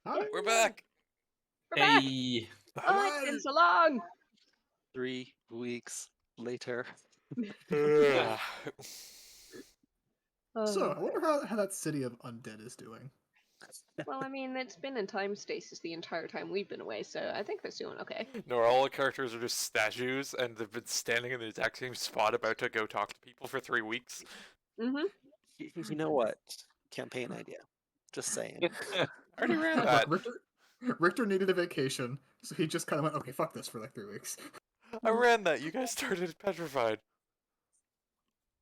Hi. We're back. We're back. Hey, Oh, it's been so long. 3 weeks later. Ugh. So, I Oh, wonder how that city of undead is doing. well, I mean, it's been in time stasis the entire time we've been away, so I think they're doing okay. No, all the characters are just statues, and they've been standing in the exact same spot, about to go talk to people for 3 weeks. Mm-hmm. You know what? Campaign idea. Just saying. I already ran Look, that. Richter needed a vacation, so he just kind of went, okay, fuck this for like 3 weeks. I ran that. You guys started petrified.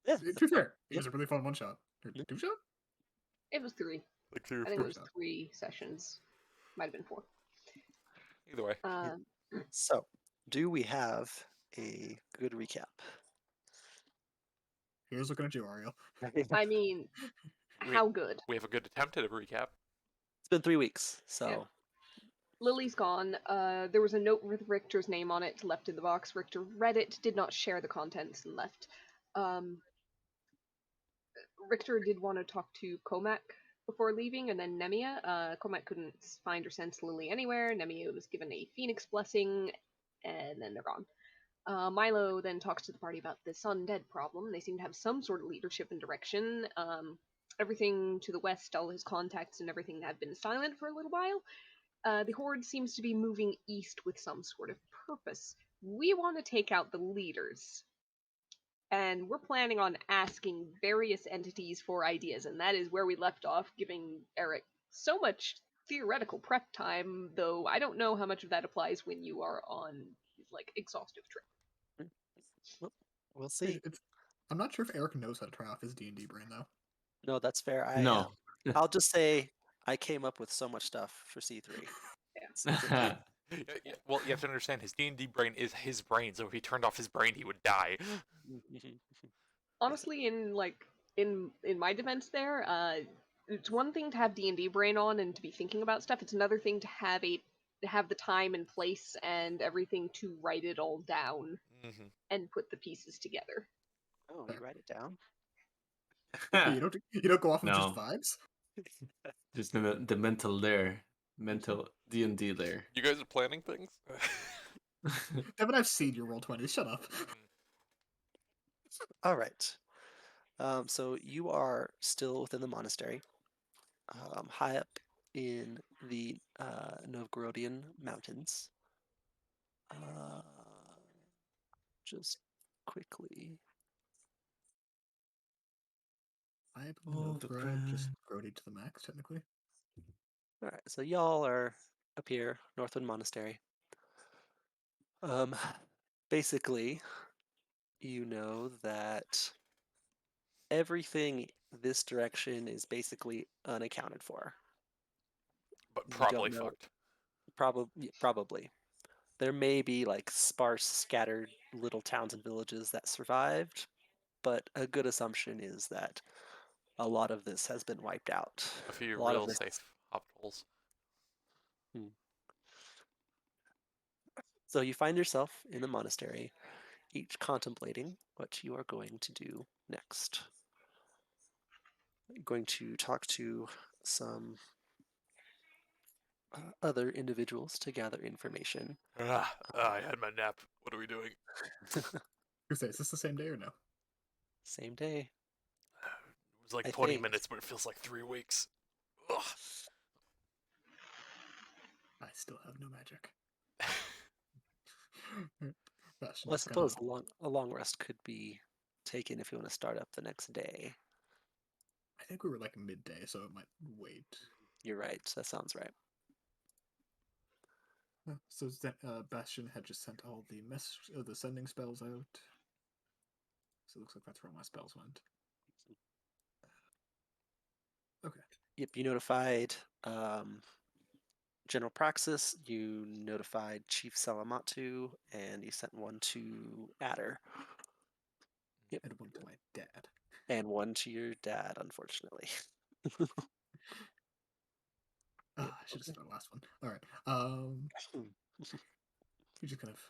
Yeah, to be fair, it yeah. was a really fun one shot. Or Yeah. 2 shot? It was 3. Like 3 or I think 4. it was 3 sessions. Might have been 4. Either way. So, do we have a good recap? Here's looking at you, Ariel. I mean, how good? We have a good attempt at a recap. It's been 3 weeks, so Yeah. Lily's gone. There was a note with Richter's name on it left in the box. Richter read it, did not share the contents, and left. Richter did want to talk to Comac before leaving, and then Nemia. Comac couldn't find or sense Lily anywhere. Nemia was given a Phoenix blessing, and then they're gone. Milo then talks to the party about this undead problem. They seem to have some sort of leadership and direction. Everything to the west, all his contacts and everything have been silent for a little while. The Horde seems to be moving east with some sort of purpose. We want to take out the leaders. And we're planning on asking various entities for ideas, and that is where we left off, giving Eric so much theoretical prep time, though I don't know how much of that applies when you are on, like, exhaustive trip. we'll see. I'm not sure if Eric knows how to turn off his D&D brain, though. No, that's fair. no. I'll just say I came up with so much stuff for C3. Well, you have to understand, his D&D brain is his brain, so if he turned off his brain, he would die. Honestly, in my defense there, it's one thing to have D&D brain on and to be thinking about stuff. It's another thing to have the time and place and everything to write it all down and put the pieces together. Oh, you write it down? You you don't go off of No. just vibes? Just the mental layer, mental D&D layer. You guys are planning things? Devin, I've seen your Roll20. Shut up. All right. So you are still within the monastery, high up in the Novgorodian mountains. Just quickly. I have Novgorod, just Grody to the max, technically. All right, so y'all are up here, Northwind Monastery. Basically, you know that everything this direction is basically unaccounted for. But probably fucked. Probably. There may be like sparse, scattered little towns and villages that survived, but a good assumption is that a lot of this has been wiped out. A few lot real of this... safe hospitals. So you find yourself in the monastery, each contemplating what you are going to do next. You're going to talk to some other individuals to gather information. I had my nap. What are we doing? Is this the same day or no? Same day. It was like 20 minutes, but it feels like 3 weeks. Ugh. I still have no magic. Well, I suppose a long rest could be taken if you want to start up the next day. I think we were like midday, so it might wait. You're right. That sounds right. So Bastion had just sent all the sending spells out. So it looks like that's where my spells went. Okay. Yep, you notified General Praxis, you notified Chief Salamatu, and you sent one to Adder. Yep. And one to my dad. And one to your dad, unfortunately. I should have said the last one. All right. We just kind of.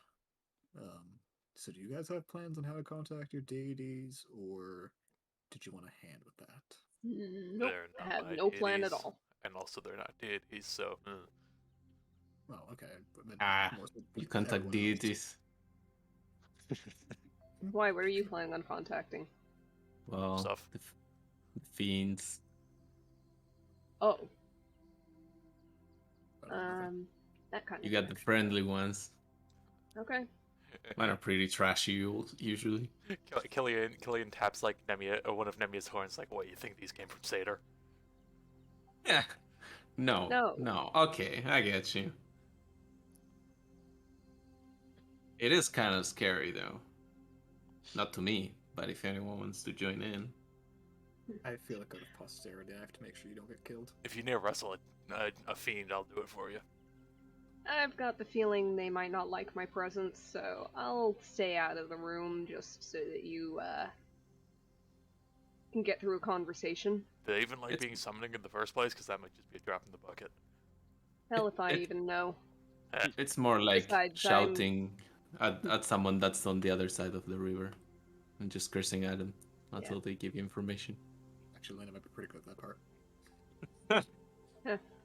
So, do you guys have plans on how to contact your deities, or did you want a hand with that? Nope. I have no plan at all. and also they're not deities, so. Well, okay. But then more so You with contact everyone else. deities. Why? What are you planning on contacting? Well, Stuff. the fiends. Oh, I don't know nothing. that kind You of. got the friendly ones. Okay. Mine are pretty trashy usually. Killian taps like Nemia, one of Nemia's horns, like, "What, you think these came from Seder?" Yeah. No. No. No. Okay, I get you. It is kind of scary though. Not to me, but if anyone wants to join in. I feel like out of posterity, I have to make sure you don't get killed. If you near wrestle a fiend, I'll do it for you. I've got the feeling they might not like my presence, so I'll stay out of the room just so that you can get through a conversation. Do they even like It's- being summoning in the first place? Because that might just be a drop in the bucket. Hell if I It- even know. It's more like Besides, shouting at someone that's on the other side of the river and just cursing at them until they give you information. Actually, Lena might be pretty good at that part.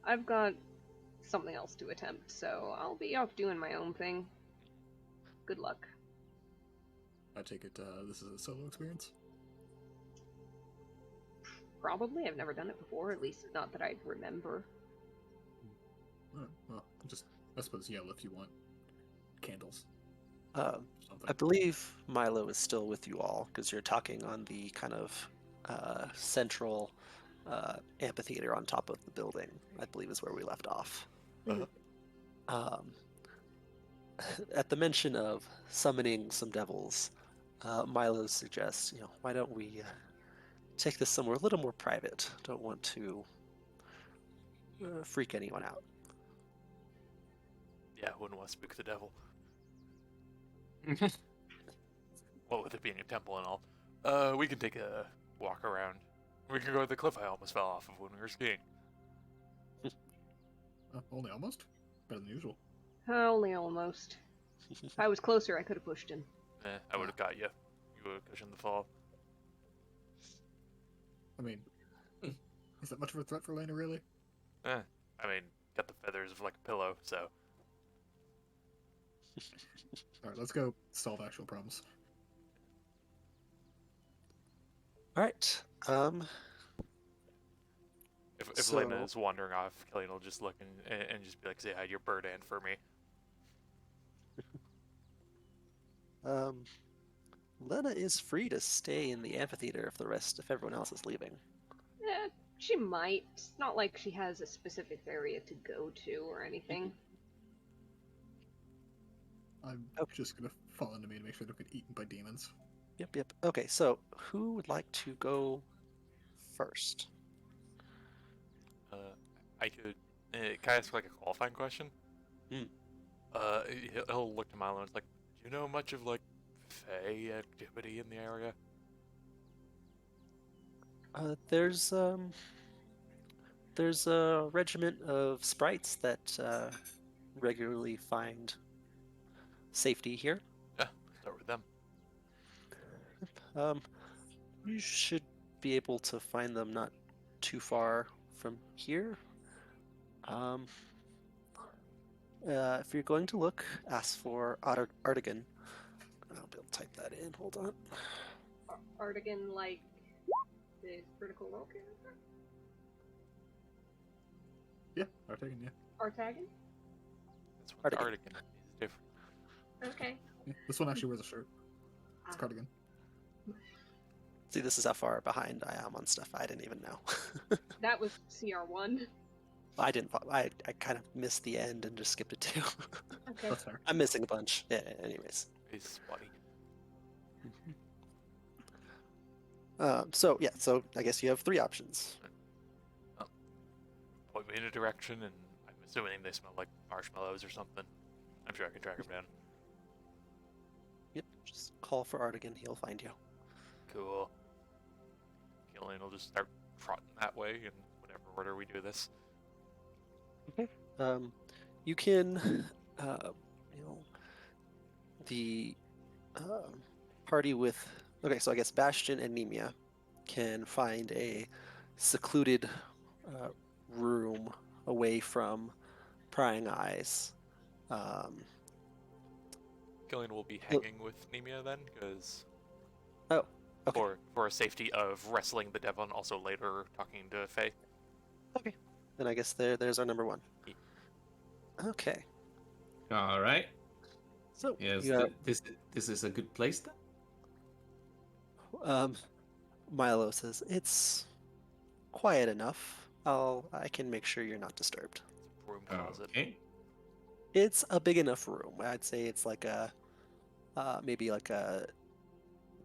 I've got something else to attempt, so I'll be off doing my own thing. Good luck. I take it this is a solo experience. Probably. I've never done it before, at least not that I remember. Well, I suppose yell if you want candles. I Something. believe Milo is still with you all because you're talking on the kind of central amphitheater on top of the building. I believe is where we left off. At the mention of summoning some devils, Milo suggests, why don't we take this somewhere a little more private? Don't want to freak anyone out. Yeah, wouldn't want to spook the devil. What with it being a temple and all. We can take a walk around. We can go to the cliff I almost fell off of when we were skiing. Only almost? Better than usual. Only almost. If I was closer, I could have pushed him. I would have got you. You would have cushioned the fall. I mean, is that much of a threat for Lena, really? I mean, got the feathers of like a pillow, so. Alright, let's go solve actual problems. All right. If Lena is wandering off, Killian will just look and just be like, "Say hi to your bird ant for me." Lena is free to stay in the amphitheater if everyone else is leaving. She might. It's not like she has a specific area to go to or anything. I'm Okay. just gonna fall into me to make sure I don't get eaten by demons. Yep. Okay, so who would like to go first? I could. Can I ask like a qualifying question? He'll look to Milo and it's like, "Do you know much of like Fae activity in the area?" There's a regiment of sprites that regularly find safety here. Yeah, start with them. You should be able to find them not too far from here. If you're going to look, ask for Artigan. I'll be able to type that in. Hold on. Artigan, like the critical role character? Yeah, Artagan, yeah. Artagan? That's what Artigan. Artigan is different. Okay. Yeah, this one actually wears a shirt. It's Ah. cardigan. See, this is how far behind I am on stuff I didn't even know. That was CR1. I didn't. I kind of missed the end and just skipped it too. Okay. That's fair. I'm missing a bunch. Yeah. Anyways. He's spotty. So I guess you have three options. Point me in a direction, and I'm assuming they smell like marshmallows or something. I'm sure I can track him down. Yep. Just call for Artigan. He'll find you. Cool. Killian will just start trotting that way in whatever order we do this. You can, the party with. Okay, so I guess Bastion and Nemia can find a secluded room away from prying eyes. Killian will be Well- hanging with Nemia then, because Oh, okay. for safety of wrestling the devil and also later talking to Faye. Okay. Then I guess there's our number one. Okay. All right. So Yes, you have, this is a good place then. Milo says it's quiet enough. I can make sure you're not disturbed. Broom closet. Okay. It's a big enough room. I'd say it's like a maybe like a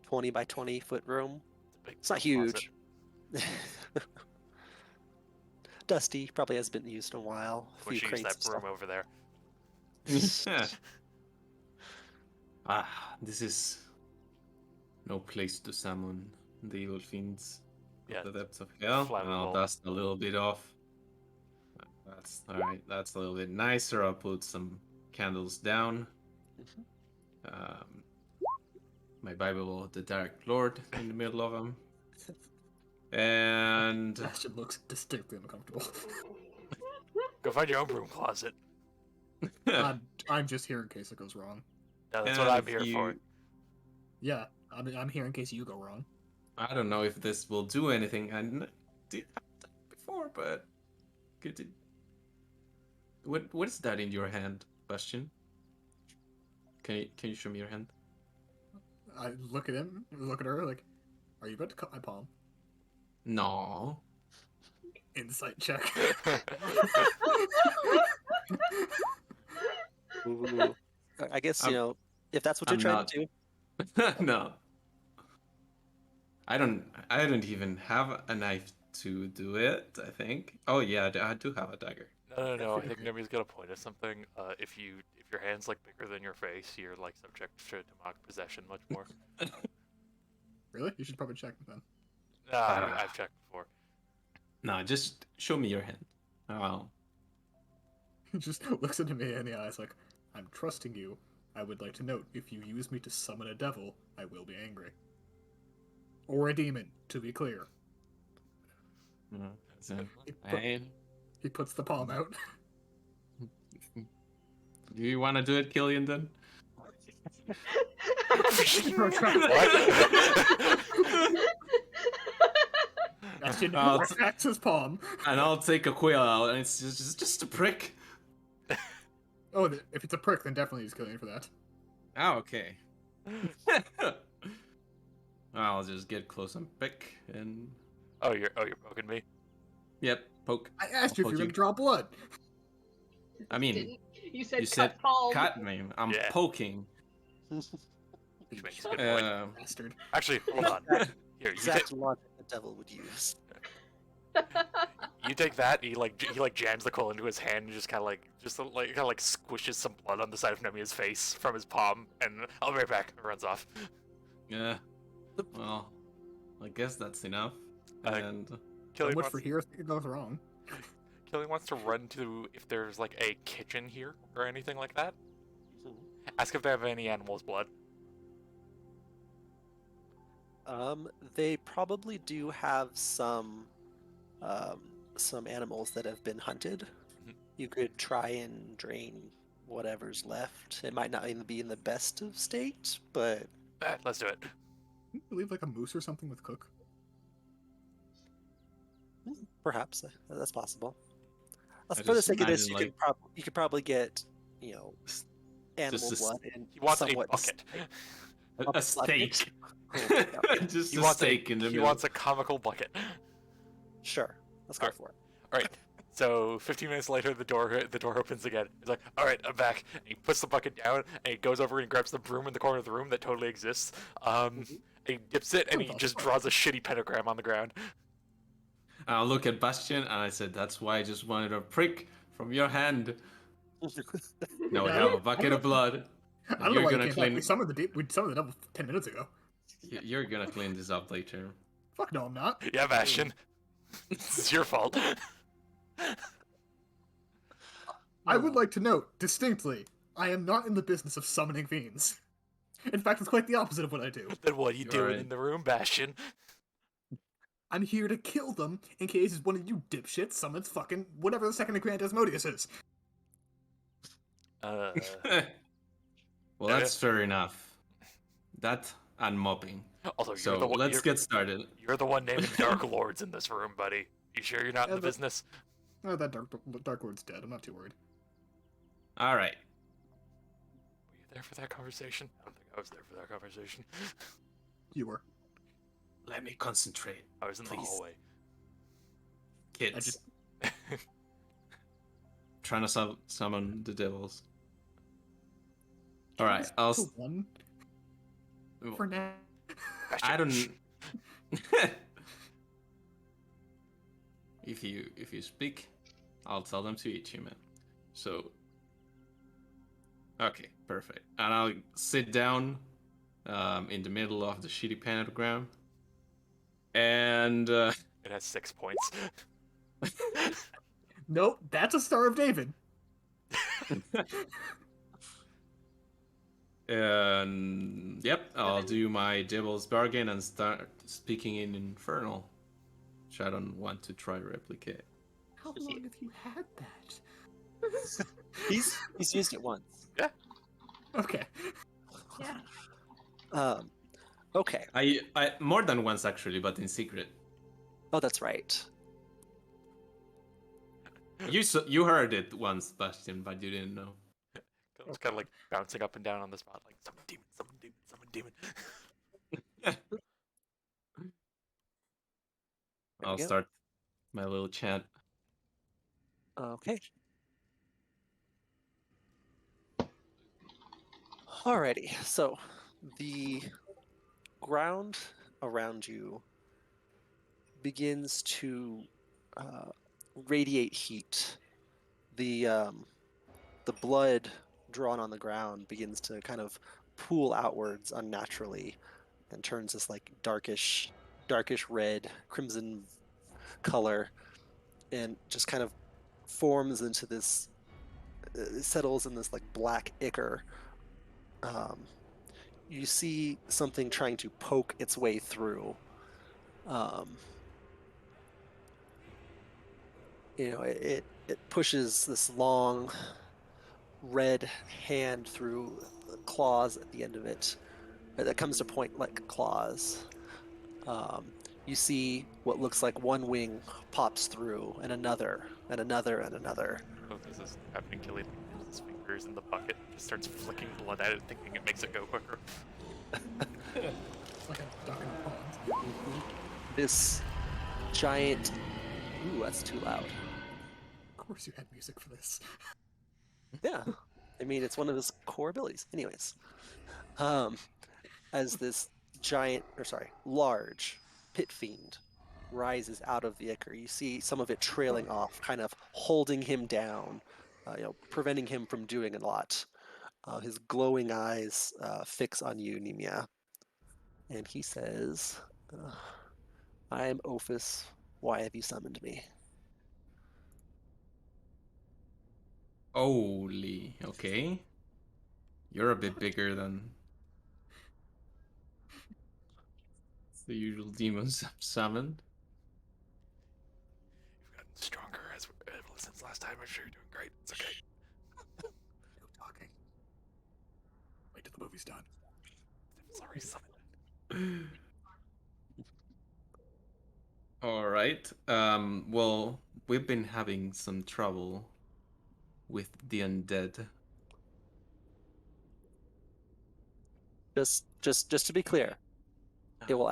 20 by 20 foot room. Big It's not broom closet. huge. Dusty, probably hasn't been used in a while. A We few should use crates that of broom over there. This is no place to summon the evil fiends Yeah, of the depths of hell. I'll flammable. dust a little bit off. That's all right. That's a little bit nicer. I'll put some candles down. My Bible, the Dark Lord, in the middle of them. And Bastion looks distinctly uncomfortable. Go find your own broom closet. I'm just here in case it goes wrong. Yeah, that's what and I'm here for. Yeah, I'm here in case you go wrong. I don't know if this will do anything. I did have that before, but good. What is that in your hand, Bastion? Can you show me your hand? I look at him, look at her, like, are you about to cut my palm? No. Insight check. Ooh. I guess, I'm- if that's what you're I'm trying not- to do. No. I don't even have a knife to do it, I think. Oh yeah, I do have a dagger. No. I think Nemi's got a point of something. If your hand's like bigger than your face, you're like subject to demonic possession much more. Really? You should probably check then. I've checked before. No, just show me your hand. Oh. He just looks into me in the eyes like, I'm trusting you. I would like to note, if you use me to summon a devil, I will be angry. Or a demon, to be clear. So, He, he puts the palm out. do you want to do it, Killian, then? Bastion I'll retracts his palm. And I'll take a quill out, and it's just a prick. Oh, if it's a prick, then definitely use Killian for that. Oh, okay. I'll just get close and pick, and Oh, you're poking me. yep, poke. I asked you if Poke you were you. going to draw blood. I mean, Didn't you said you cut said palm? cut me. I'm Yeah. poking. Which makes a good point. Bastard. Actually, hold on. Here, Exact logic the devil would use. you take that. He like jams the coal into his hand and just kind of like squishes some blood on the side of Nemia's face from his palm, and I'll be right back. And runs off. Yeah. Well, I guess that's enough. Uh, And So Killian much wants, for here if it goes wrong. Killian wants to run to if there's like a kitchen here or anything like that. Ask if they have any animal's blood. They probably do have some animals that have been hunted. Mhm. You could try and drain whatever's left. It might not even be in the best of state, but Let's do it. You believe like a moose or something with Cook? perhaps that's possible. I For the just sake of this, imagine, you could probably get animal Just a blood and He wants somewhat a bucket. a steak. Oh, yeah. Just He a wants steak in the He middle. wants a comical bucket. Sure, let's go Alright. for it. All right. So 15 minutes later, the door opens again. He's like, "All right, I'm back." And he puts the bucket down, and he goes over and grabs the broom in the corner of the room that totally exists. And he dips it, and he just draws a shitty pentagram on the ground. I'll look at Bastion, and I said, "That's why I just wanted a prick from your hand." Now we Yeah, have a bucket of blood. I don't know You're why you gonna came clean- back. We summoned the devil 10 minutes ago. You're gonna clean this up later. Fuck no, I'm not. Yeah, Bastion. This is your fault. I would like to note, distinctly, I am not in the business of summoning fiends. In fact, it's quite the opposite of what I do. Then what are you You're doing right. in the room, Bastion? I'm here to kill them in case one of you dipshits summons fucking whatever the second in command Asmodeus is. Uh, Well, that's fair enough. That and mopping. although you're So the one, let's get started. you're the one naming Dark Lords in this room, buddy. You sure you're not in the but- business? Oh, that Dark Lord's dead. I'm not too worried. All right. Were you there for that conversation? I don't think I was there for that conversation. You were. Let me concentrate. I was in the Please. hallway. Kids. just- Trying to summon the devils. All right, I'll. The one for now. I don't. If you speak, I'll tell them to eat you, man. So. Okay, perfect. And I'll sit down, in the middle of the shitty pentagram, and It has 6 points. Nope, that's a Star of David. and yep, I'll do my devil's bargain and start speaking in Infernal, which I don't want to try replicate. How long have you had that? He's used it once. Okay. Yeah. Okay. I more than once actually, but in secret. Oh, that's right. You heard it once, Bastion, but you didn't know. It's kind of like bouncing up and down on the spot, like summon demon, summon demon, summon demon. There I'll we go. start my little chant. Okay. Alrighty, so the ground around you begins to radiate heat. The blood drawn on the ground begins to kind of pool outwards unnaturally and turns this like darkish red, crimson color, and just kind of forms into this, settles in this like black ichor. You see something trying to poke its way through. It pushes this long red hand through the claws at the end of it that comes to point like claws. You see what looks like one wing pops through, and another, and another, and another. Oh, this is happening. Killy puts his fingers in the bucket, just starts flicking blood at it, thinking it makes it go quicker. Like a duck in a pond. This giant. Ooh, that's too loud. Of course you had music for this. Yeah, I mean it's one of his core abilities. Anyways, as this large pit fiend rises out of the ichor, you see some of it trailing off, kind of holding him down, preventing him from doing a lot. His glowing eyes fix on you, Nemia, and he says, "I am Ophis. Why have you summoned me?" Holy, okay. You're a bit bigger than the usual demons I've summoned. You've gotten stronger since last time. I'm sure you're doing great. It's okay. No talking. Wait till the movie's done. It's already summoned. All right. Well, we've been having some trouble with the undead. Just to be clear, it will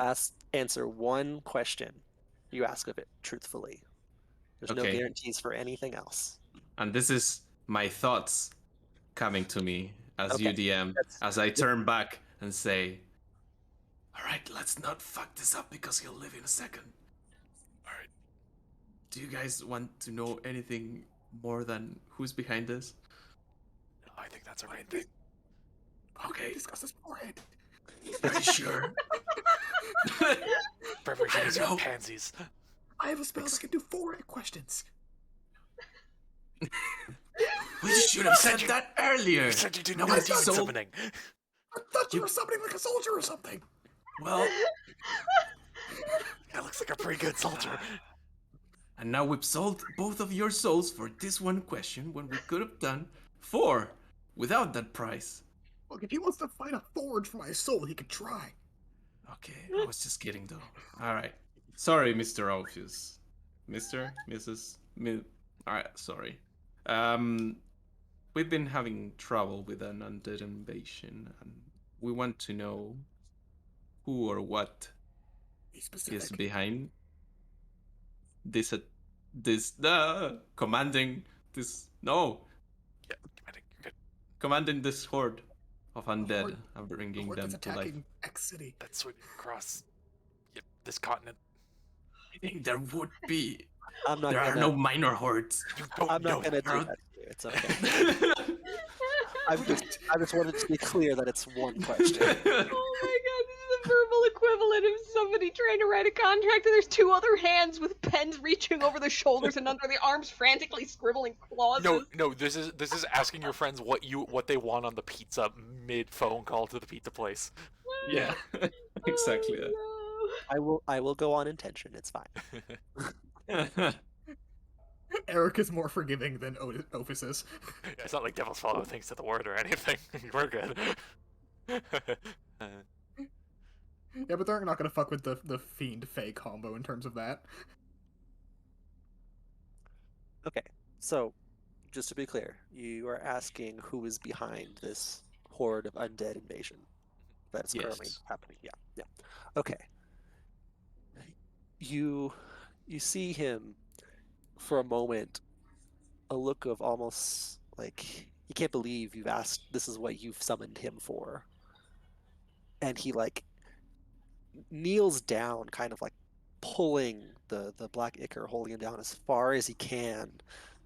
answer one question you ask of it truthfully. There's no Okay. guarantees for anything else. And this is my thoughts coming to me as Okay. UDM, That's- as I turn back and say, all right, let's not fuck this up because he'll live in a second. All right. Do you guys want to know anything more than who's behind this? No, I think that's a great thing. Okay, discuss this beforehand. Are you sure? Preparations know. are pansies. I have a spell that can do 4 questions. We should have said that earlier. You said you didn't know No, what it's demon so- summoning. I thought you were summoning like a soldier or something. Well, That looks like a pretty good soldier. And now we've sold both of your souls for this one question when we could have done 4 without that price. Look, if he wants to fight a forge for my soul, he could try. Okay, I was just kidding though. Alright. Sorry, Mr. Orpheus. Mr. Mrs. Alright, sorry. We've been having trouble with an undead invasion, and we want to know who or what Be is specific. behind this commanding this Yeah, you're good. commanding this horde of undead horde- and The bringing horde them that's to life. attacking X City. That's sweeping across this continent. I think there would be. I'm not There are gonna. no minor hordes. You don't I'm know. not gonna do Harold. that to you. It's okay. I just wanted to be clear that it's one question. Oh my god, this is a verbal equivalent of somebody trying to write a contract and there's 2 other hands with pens reaching over the shoulders and under the arms frantically scribbling clauses. No, this is asking your friends what they want on the pizza mid phone call to the pizza place. Yeah, exactly. Oh, I will go on intention. It's fine. That. Eric is more forgiving than Ophis is. It's not like Devil's Follow thinks to the word or anything. We're good. Yeah, but they're not gonna fuck with the Fiend Fae combo in terms of that. Okay, so just to be clear, you are asking who is behind this horde of undead invasion that's currently Yes. happening. Yeah. Okay. You see him for a moment, a look of almost like he can't believe you've asked. This is what you've summoned him for, and he like kneels down, kind of like pulling the black ichor, holding him down as far as he can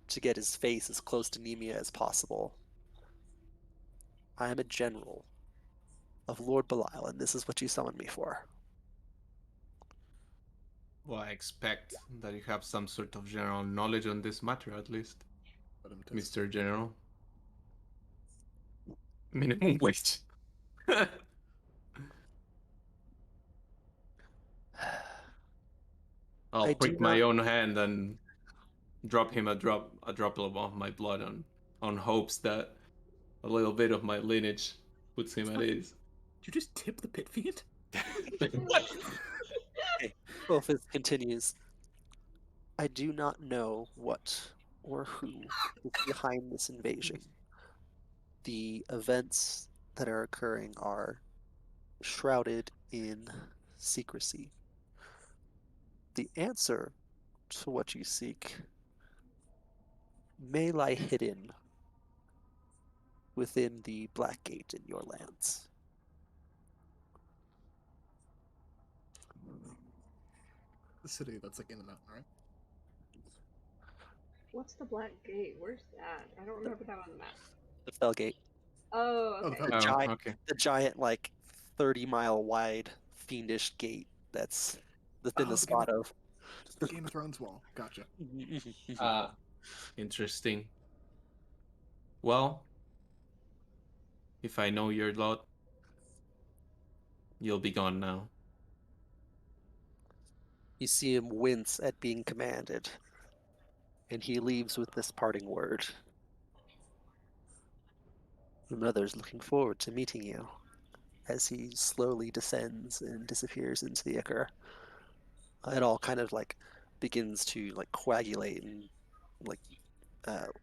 to get his face as close to Nemea as possible. I am a general of Lord Belial, and this is what you summoned me for. Well, I expect that you have some sort of general knowledge on this matter, at least, Let him to- Mr. General. Minimum wage. I'll I do prick my not- own hand and drop him a drop of my blood on hopes that a little bit of my lineage puts him at ease. Did you just tip the Pit Fiend? Ophis continues. I do not know what or who is behind this invasion. The events that are occurring are shrouded in secrecy. The answer to what you seek may lie hidden within the Black Gate in your lands. The city that's like in the mountain, right? what's the Black Gate? Where's that? I don't remember that on the map. The Felgate, Oh, Oh, the okay. Felgate. giant- okay. the giant like 30-mile wide fiendish gate that's within Oh, the the spot of. Game of Thrones wall. Gotcha. Interesting. Well, if I know your lot, you'll be gone now. You see him wince at being commanded, and he leaves with this parting word. Your mother's looking forward to meeting you, as he slowly descends and disappears into the ichor. It all kind of like begins to like coagulate and like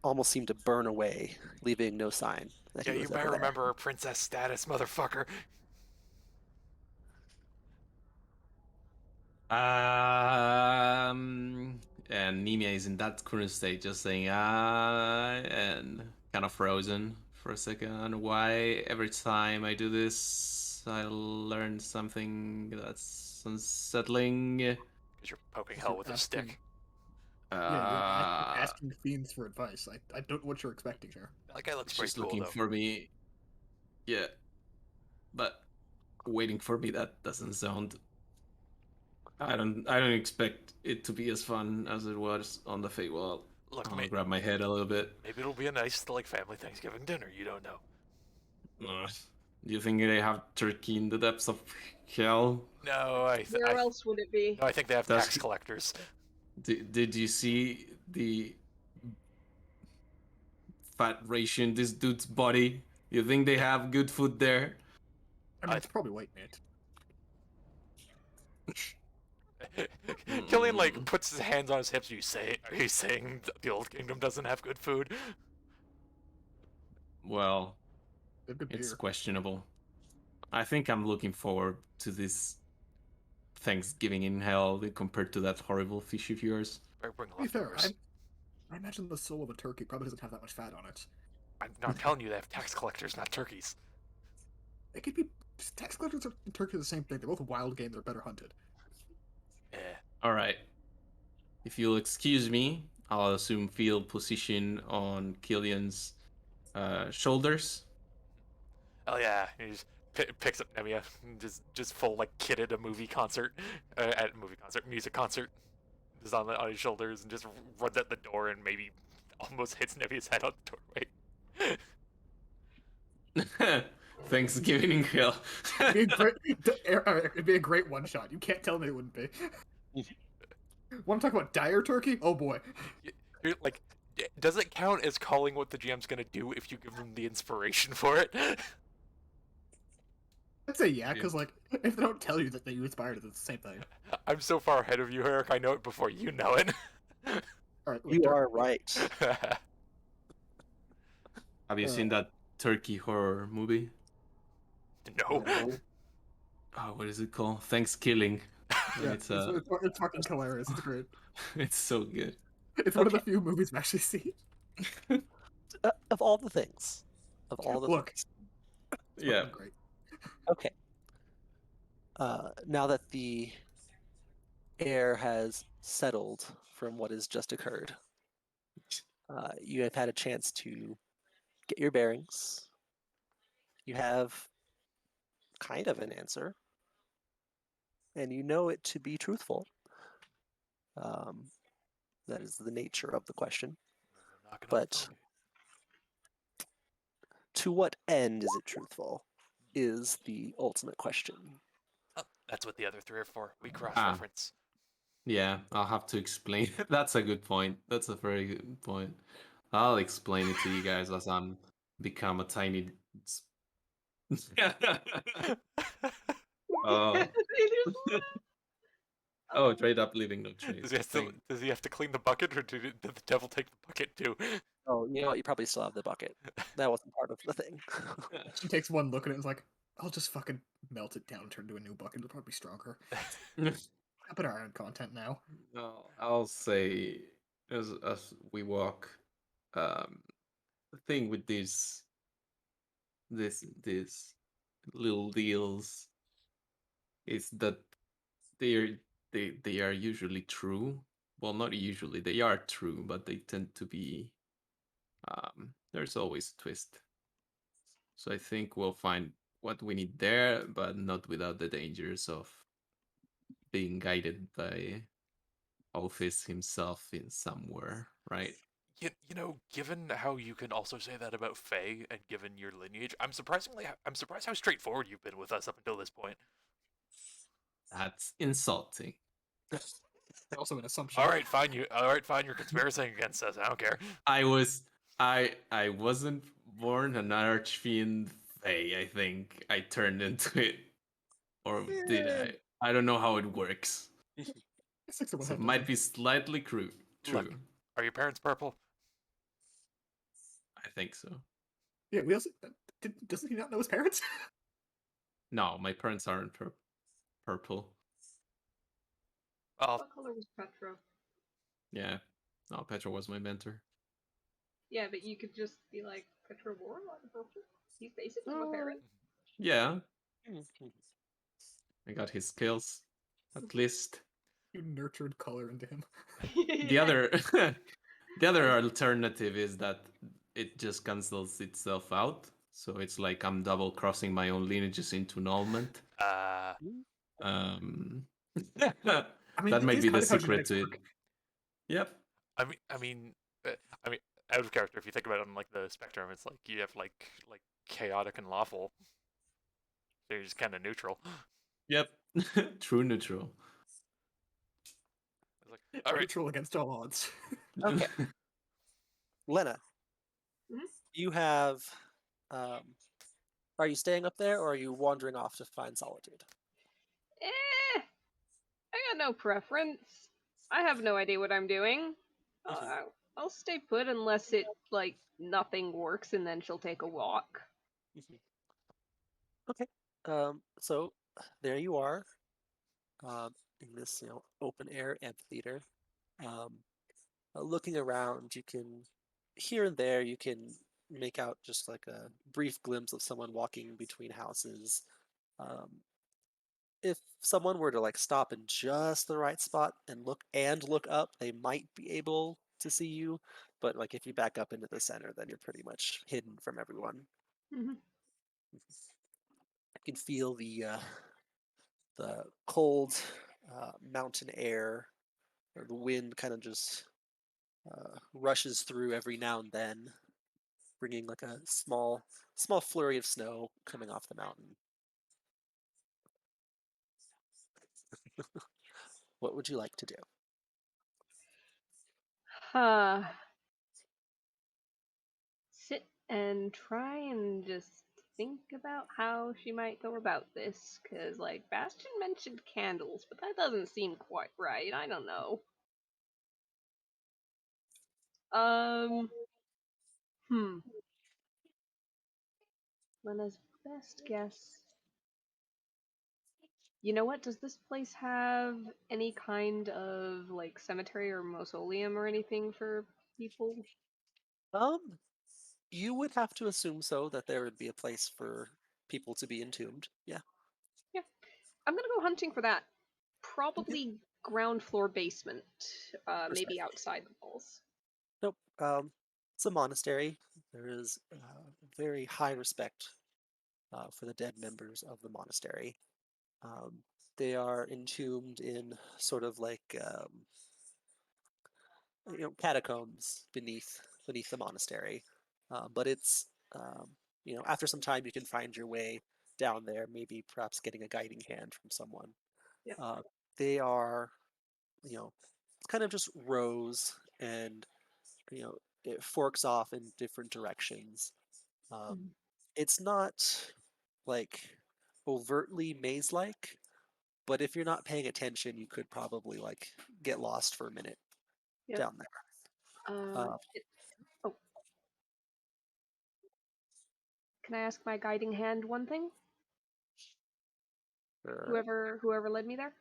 almost seem to burn away, leaving no sign that Yeah, he you was better ever there. remember her princess status, motherfucker. And Nemea is in that current state, just saying and kind of frozen for a second. Why every time I do this, I learn something that's unsettling? Because you're poking hell with a Asking- stick. Yeah, you're asking fiends for advice. I don't know what you're expecting here. That guy looks pretty She's cool, looking though. for me. Yeah, but waiting for me, that doesn't sound. I don't expect it to be as fun as it was on the Feywild. Look, I'll grab my head a little bit. maybe it'll be a nice, like, family Thanksgiving dinner. You don't know. Do you think they have turkey in the depths of hell? No, Where else would it be? no, I think they have Does tax he- collectors. Did you see the fat ration this dude's body? You think they have good food there? I mean, I- it's probably white meat. Killian like puts his hands on his hips. Are you saying the Old Kingdom doesn't have good food? Well, They have good it's beer. questionable. I think I'm looking forward to this Thanksgiving in hell compared to that horrible fish of yours. Bring To be fair, leftovers. I imagine the soul of a turkey probably doesn't have that much fat on it. I'm telling you, they have tax collectors, not turkeys. It could be tax collectors and turkeys are the same thing. They're both wild game. They're better hunted. Yeah. All right. If you'll excuse me, I'll assume field position on Killian's shoulders. Oh yeah, he just picks up Nemia, just full like kid at a movie concert, music concert, just on his shoulders, and just runs at the door and maybe almost hits Nemia's head on the doorway. Thanksgiving in hell. It'd be a great one shot. You can't tell me it wouldn't be. Want to talk about dire turkey? Oh boy. You're like, does it count as calling what the GM's gonna do if you give them the inspiration for it? I'd say yeah, because like if they don't tell you that you inspired it, it's the same thing. I'm so far ahead of you, Eric. I know it before you know it. All right, You are right. Have you seen that turkey horror movie? No. Oh, what is it called? Thanksgiving. Yeah, It's it's fucking hilarious. It's great. it's so good. It's one of the few movies I've actually seen. Of all the things, of all the Look, things. it's Yeah. fucking great. Okay. Now that the air has settled from what has just occurred, you have had a chance to get your bearings. You have kind of an answer, and you know it to be truthful. That is the nature of the question. But to what end is it truthful? Is the ultimate question. Oh, that's what the other three are for. We cross-reference. Yeah, I'll have to explain. That's a good point. That's a very good point. I'll explain it to you guys as I'm become a tiny. Oh. Oh, trade up living no trade. Does he have to clean the bucket, or did the devil take the bucket too? Oh, you know what? You probably still have the bucket. That wasn't part of the thing. She takes one look at it and is like, I'll just fucking melt it down and turn it into a new bucket. It'll probably be stronger. How about our iron content now? No, I'll say as we walk, the thing with these little deals is that they are usually true. Well, not usually, they are true, but they tend to be there's always a twist. So I think we'll find what we need there, but not without the dangers of being guided by Alphys himself in somewhere, right? You know, given how you can also say that about Faye, and given your lineage, I'm surprised how straightforward you've been with us up until this point. That's insulting. Also an assumption. All right, fine. You're conspiring against us. I don't care. I wasn't born an archfiend Fae, I think. I turned into it. Or did I? I don't know how it works. So it might be slightly true. Look, are your parents purple? I think so. Yeah, we also doesn't he not know his parents? No, my parents aren't purple. Oh, What color was Petra? Yeah. No, Petra was my mentor. Yeah, but you could just be like, Petra wore a lot of purple. He's basically my parent. Yeah. I got his skills, at least. You nurtured color into him. The other the other alternative is that it just cancels itself out. So it's like I'm double crossing my own lineages into annulment. I mean, That might be the secret to it. Yep. I mean, out of character. If you think about it on like the spectrum, it's like you have like chaotic and lawful. They're just kind of neutral. Yep. True neutral. It's like, all right, Neutral against all odds. Okay. Lena, Mhm. you have. Are you staying up there, or are you wandering off to find solitude? I got no preference. I have no idea what I'm doing. Mhm. I'll stay put unless it, like, nothing works and then she'll take a walk. Mhm. Okay. So there you are, in this open air amphitheater. Um, looking around, you can here and there you can make out just like a brief glimpse of someone walking between houses. Um, if someone were to like stop in just the right spot and look up, they might be able to see you. But like if you back up into the center, then you're pretty much hidden from everyone. Mhm. You can feel the cold mountain air or the wind kind of just rushes through every now and then, bringing like a small flurry of snow coming off the mountain. What would you like to do? Sit and try and just think about how she might go about this. Because, like, Bastion mentioned candles, but that doesn't seem quite right. I don't know. Um, hmm. Lena's best guess. You know what? Does this place have any kind of, like, cemetery or mausoleum or anything for people? Um, you would have to assume so that there would be a place for people to be entombed. Yeah. Yeah. I'm gonna go hunting for that. Okay. Probably ground floor basement, maybe Respect. outside the walls. Nope. It's a monastery. There is very high respect for the dead members of the monastery. Um, they are entombed in sort of like catacombs beneath the monastery. But it's after some time you can find your way down there, maybe perhaps getting a guiding hand from someone. Yeah. Uh, they are it's kind of just rows, and it forks off in different directions. Um, Mhm. it's not like overtly maze-like, but if you're not paying attention, you could probably like get lost for a minute Yep. down there. Um, it, oh, can I ask my guiding hand one thing? Alright. Whoever led me there.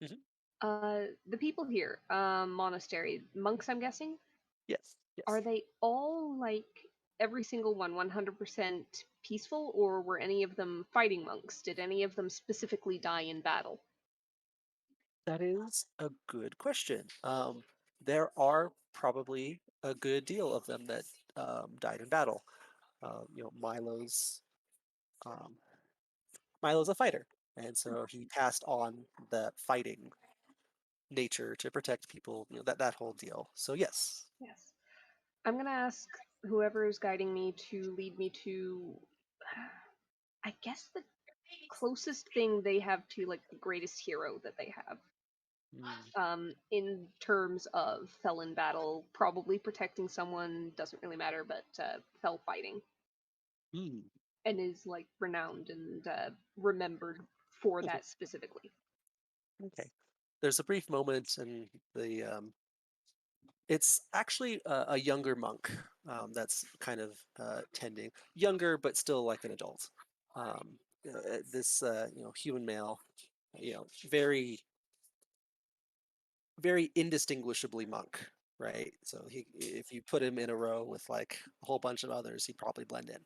Mhm. The people here, monastery monks, I'm guessing. Yes, Are yes. they all like every single one 100% peaceful, or were any of them fighting monks? Did any of them specifically die in battle? That is a good question. There are probably a good deal of them that died in battle. Milo's um, Milo's a fighter, and so he passed on the fighting nature to protect people. That whole deal. So yes. Yes. I'm gonna ask whoever is guiding me to lead me to, I guess, the closest thing they have to like the greatest hero that they have. Mm. In terms of fell in battle, probably protecting someone doesn't really matter, but fell fighting Mm. and is like renowned and remembered for Mhm. that specifically. Okay. There's a brief moment, and it's actually a younger monk that's kind of tending, younger but still like an adult. This human male, very very indistinguishably monk, right? So if you put him in a row with like a whole bunch of others, he'd probably blend in.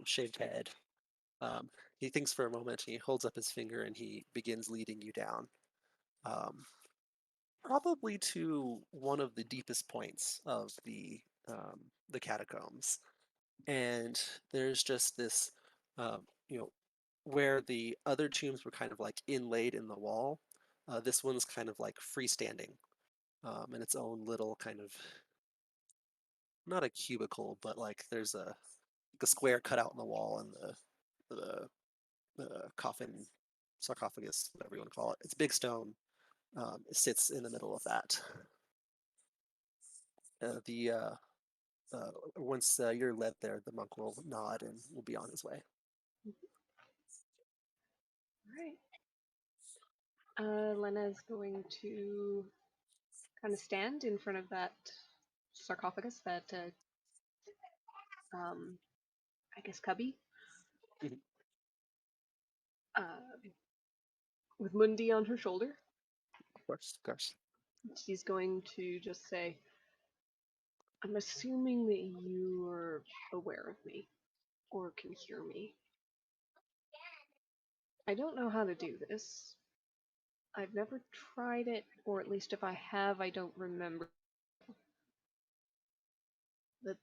Shaved head. Um, he thinks for a moment. He holds up his finger and he begins leading you down. Um, Probably to one of the deepest points of the catacombs, and there's just this, um, you know, where the other tombs were kind of like inlaid in the wall. This one's kind of like freestanding, in its own little kind of not a cubicle, but like there's a square cut out in the wall, and the coffin, sarcophagus, whatever you want to call it. It's a big stone. It sits in the middle of that. Once you're led there, the monk will nod and will be on his way. All right. Lena's going to kind of stand in front of that sarcophagus, that I guess cubby, Mhm. with Mundi on her shoulder. Of course. She's going to just say, "I'm assuming that you're aware of me, or can hear me. I don't know how to do this. I've never tried it, or at least if I have, I don't remember. But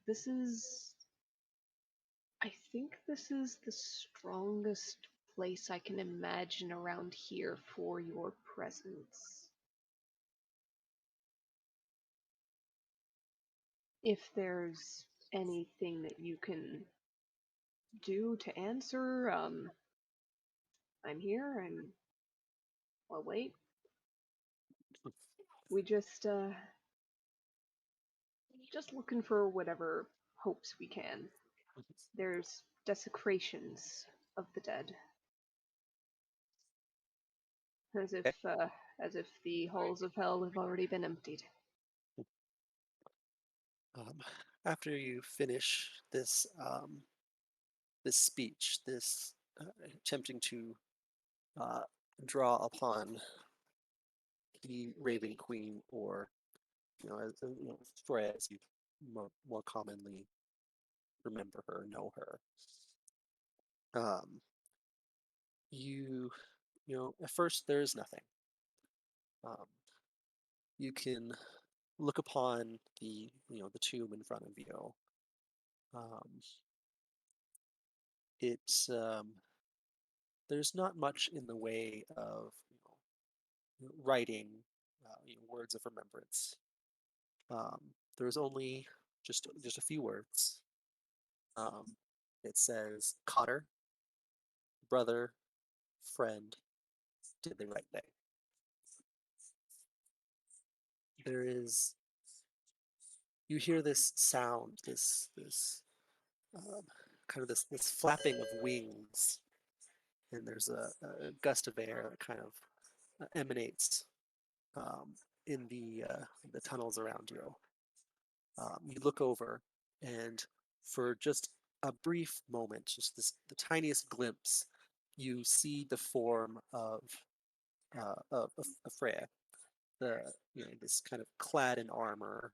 I think this is the strongest place I can imagine around here for your presence. If there's anything that you can do to answer, I'm here, I'll wait. We just looking for whatever hopes we can. There's desecrations of the dead. As if the halls of hell have already been emptied. After you finish this this speech, this attempting to draw upon the Raven Queen, or Freya, as you more commonly remember her, know her. You at first there is nothing. You can look upon the tomb in front of you. It's there's not much in the way of writing words of remembrance. There's only just a few words. It says, "Cotter, brother, friend, did the right thing." There is, you hear this sound, this kind of this flapping of wings, and there's a gust of air that kind of emanates in the tunnels around you. You look over, and for just a brief moment, just the tiniest glimpse, you see the form of Freya, this kind of clad in armor,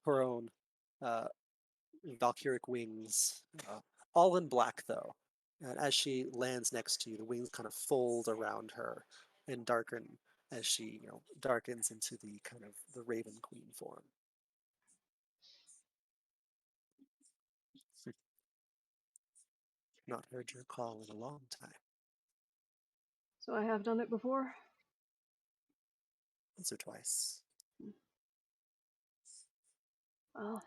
her own Valkyric wings, all in black though. And as she lands next to you, the wings kind of fold around her and darken as she, darkens into the kind of the Raven Queen form. Not heard your call in a long time. So I have done it before? Once or twice. Well,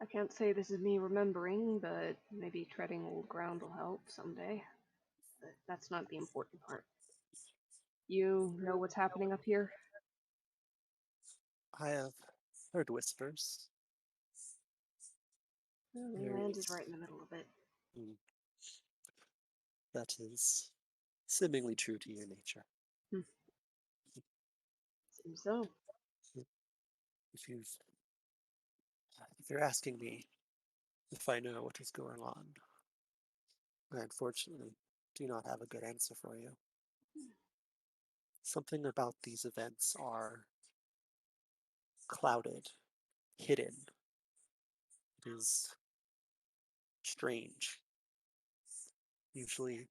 I can't say this is me remembering, but maybe treading old ground will help someday. But that's not the important part. You know what's happening up here? I have heard whispers. Well, the There land is is- right in the middle of it. That is seemingly true to your nature. Seems so. If you're asking me if I know what is going on, I unfortunately do not have a good answer for you. Something about these events are clouded, hidden. It is strange. Usually,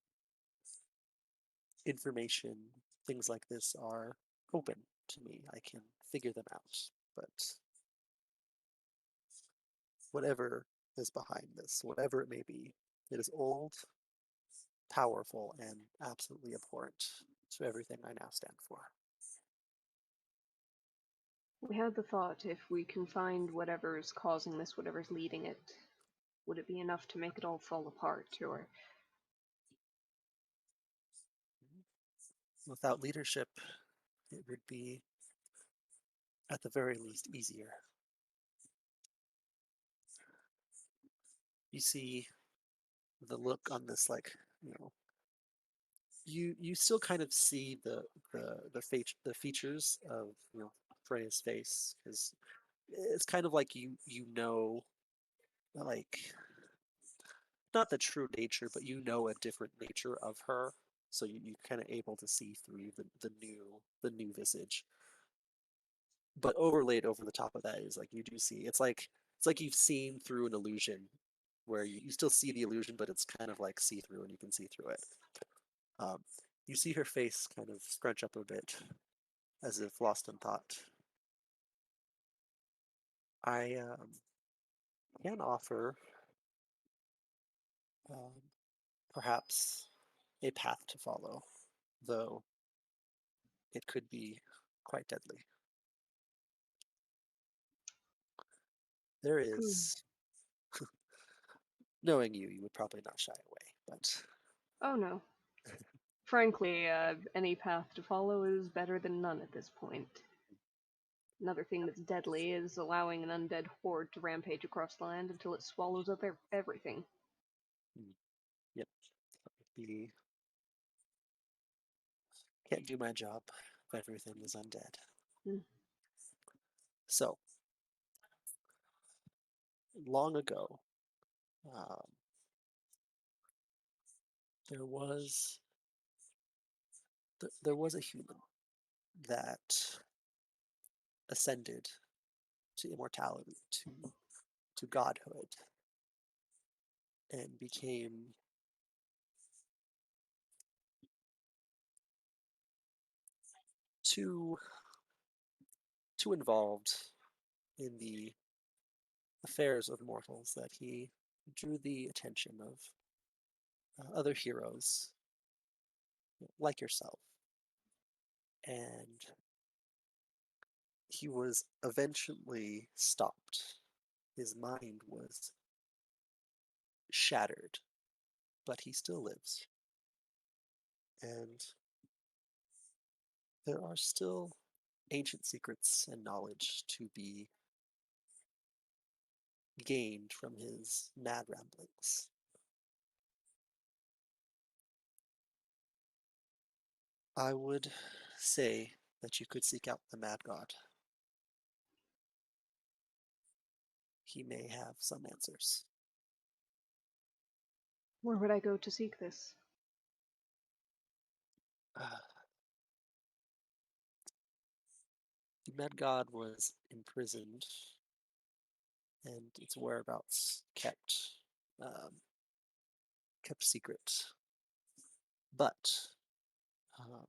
information, things like this are open to me. I can figure them out. But whatever is behind this, whatever it may be, it is old, powerful, and absolutely abhorrent to everything I now stand for. We had the thought, if we can find whatever's causing this, whatever's leading it, would it be enough to make it all fall apart? Or Without leadership, it would be, at the very least, easier. You see the look on this, like, you still kind of see the features of Freya's face, because it's kind of like like, not the true nature, but a different nature of her. So you kind of able to see through the new visage. But overlaid over the top of that is like you do see it's like you've seen through an illusion, where you still see the illusion, but it's kind of like see through, and you can see through it. Um, you see her face kind of scrunch up a bit, as if lost in thought. I can offer um, perhaps a path to follow, though it could be quite deadly. There Hmm. is, knowing you would probably not shy away, but Oh no. Frankly, any path to follow is better than none at this point. Another thing that's deadly is allowing an undead horde to rampage across the land until it swallows up everything. yep, be can't do my job if everything is undead. Hmm. So, long ago, um, there was there was a human that ascended to immortality, to godhood, and became too too involved in the affairs of mortals that he drew the attention of other heroes like yourself, and he was eventually stopped. His mind was shattered, but he still lives. And there are still ancient secrets and knowledge to be gained from his mad ramblings. I would say that you could seek out the Mad God. He may have some answers. Where would I go to seek this? The Mad God was imprisoned, and its whereabouts kept secret. But um,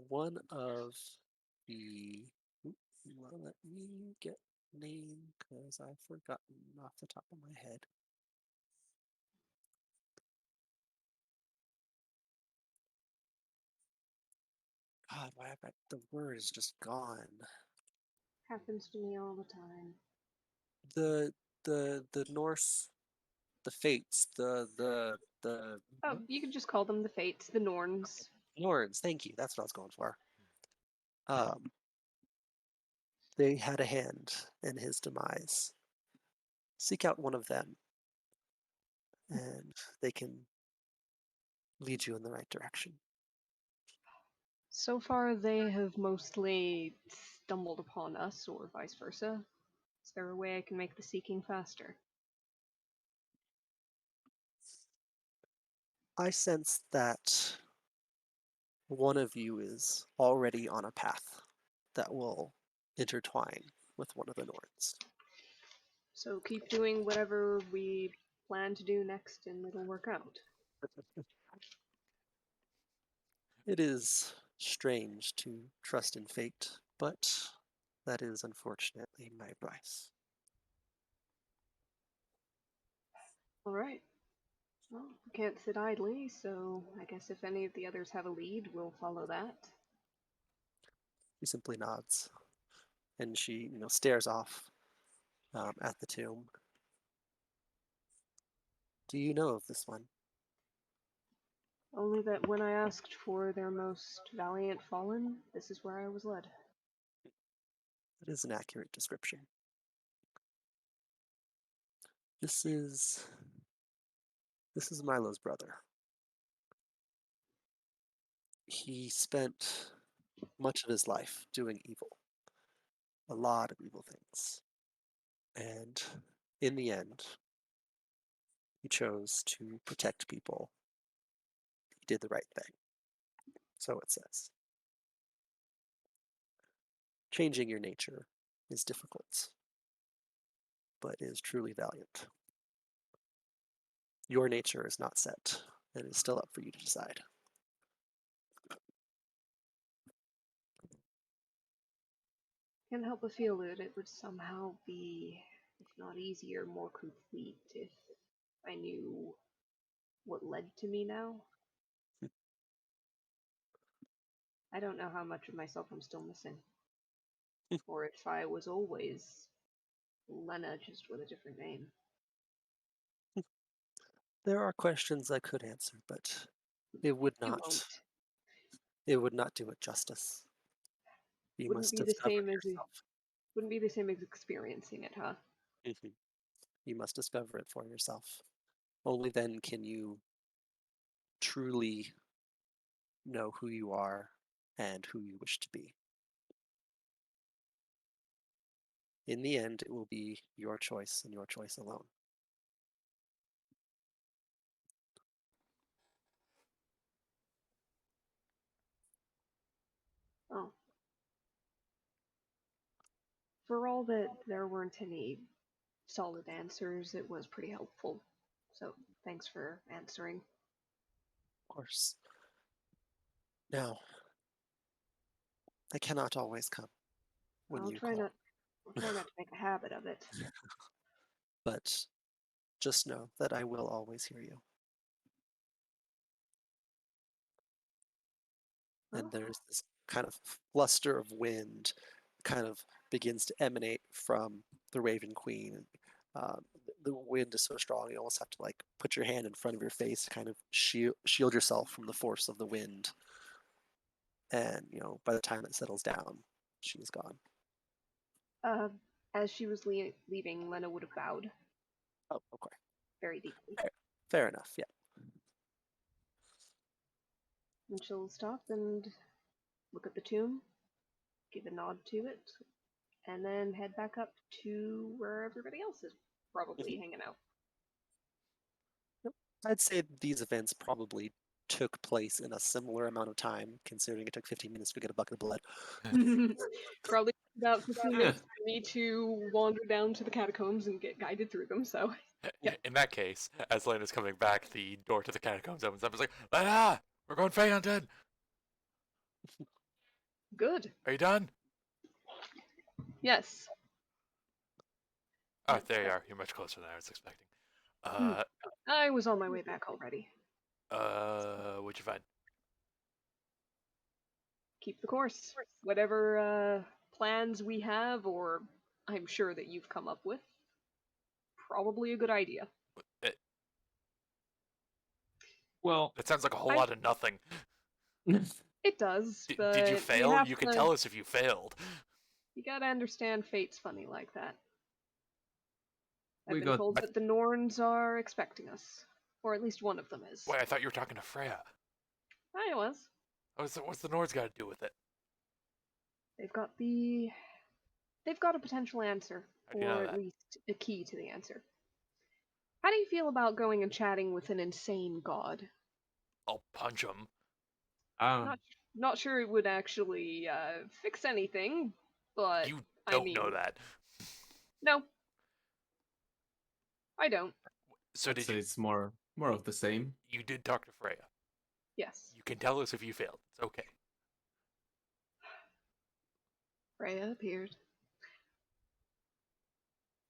one of the well, let me get name, because I've forgotten off the top of my head. God, why have the word is just gone. Happens to me all the time. The the Norse, the Fates, the Oh, you could just call them the Fates, the Norns. Norns. Thank you. That's what I was going for. Um, they had a hand in his demise. Seek out one of them, and they can lead you in the right direction. So far, they have mostly stumbled upon us, or vice versa. Is there a way I can make the seeking faster? I sense that one of you is already on a path that will intertwine with one of the Norns. So keep doing whatever we plan to do next, and it'll work out. It is strange to trust in fate, but that is unfortunately my advice. All right. Well, we can't sit idly, so I guess if any of the others have a lead, we'll follow that. She simply nods, and she, stares off at the tomb. Do you know of this one? Only that when I asked for their most valiant fallen, this is where I was led. That is an accurate description. This is Milo's brother. He spent much of his life doing evil. A lot of evil things. And in the end, he chose to protect people. He did the right thing. So it says. Changing your nature is difficult, but is truly valiant. Your nature is not set, and is still up for you to decide. Can't help but feel that it would somehow be, if not easier, more complete if I knew what led to me now. I don't know how much of myself I'm still missing. Or if I was always Lena, just with a different name. There are questions I could answer, but it would You not. won't. It would not do it justice. You Wouldn't must be the discover same it as yourself. wouldn't be the same as experiencing it, huh? You must discover it for yourself. Only then can you truly know who you are and who you wish to be. In the end, it will be your choice and your choice alone. Oh. For all that there weren't any solid answers, it was pretty helpful. So thanks for answering. Of course. Now, I cannot always come when I'll you try call, not I'll try not to make a habit of it. but just know that I will always hear you. And Oh, there's this kind of fluster of wind kind of begins to emanate from the Raven Queen. The wind is so strong you almost have to like put your hand in front of your face to kind of shield yourself from the force of the wind. And by the time it settles down, she's gone. uh, as she was leaving, Lena would have bowed Oh, okay. very deeply. Fair enough. Yeah. And she'll stop and look at the tomb, give a nod to it, and then head back up to where everybody else is probably hanging out. I'd say these events probably took place in a similar amount of time, considering it took 15 minutes to get a bucket of blood. Probably about 15 minutes for me to wander down to the catacombs and get guided through them, so. Yep. In that case, as Lena's coming back, the door to the catacombs opens up. It's like, Lena, we're going Fey Hunted. Good. Are you done? Yes. Oh, there you are. You're much closer than I was expecting. I was on my way back already. What'd you find? Keep the course. Whatever plans we have, or I'm sure that you've come up with, probably a good idea. Well, That sounds like a whole lot of nothing. It does, but Did you fail? You can to, tell us if you failed. You gotta understand fate's funny like that. I've We been got- told that the Norns are expecting us. Or at least one of them is. Wait, I thought you were talking to Freya. I was. What's the Nords got to do with it? They've got a potential answer, How do you know or at that? least a key to the answer. How do you feel about going and chatting with an insane god? I'll punch him. Not sure it would actually fix anything, but You don't I mean, know that. No, I don't. So I'd did say you? it's more of the same. You did talk to Freya. Yes, You can tell us if you failed. It's okay. Freya appeared.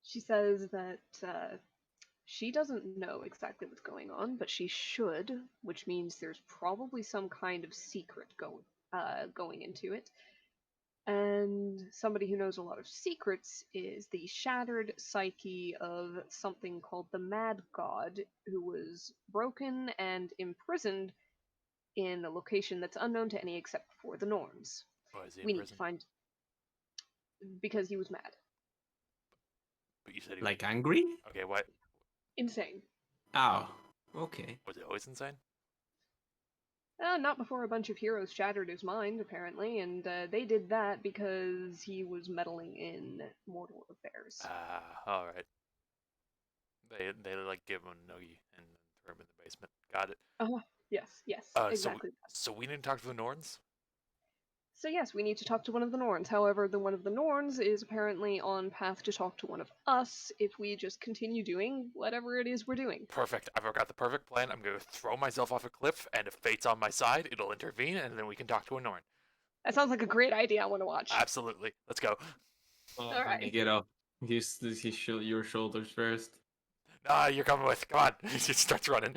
She says that she doesn't know exactly what's going on, but she should, which means there's probably some kind of secret going into it. And somebody who knows a lot of secrets is the shattered psyche of something called the Mad God, who was broken and imprisoned in a location that's unknown to any except for the Norns. Why is he in We need to prison? find because he was mad, But you said he Like angry? Okay, what? insane. Oh, okay. Was it always insane? Not before a bunch of heroes shattered his mind, apparently, and they did that because he was meddling in Mordor affairs. Ah, alright. They like give him a noogie and throw him in the basement. Got it. Yes, So exactly. so we need to talk to the Norns? So yes, we need to talk to one of the Norns. However, the one of the Norns is apparently on path to talk to one of us if we just continue doing whatever it is we're doing. Perfect. I've got the perfect plan. I'm going to throw myself off a cliff, and if fate's on my side, it'll intervene, and then we can talk to a Norn. That sounds like a great idea. I want to watch. Absolutely. Let's go. Alright. Get up. Your shoulders first. Ah, you're coming with. Come on. He starts running.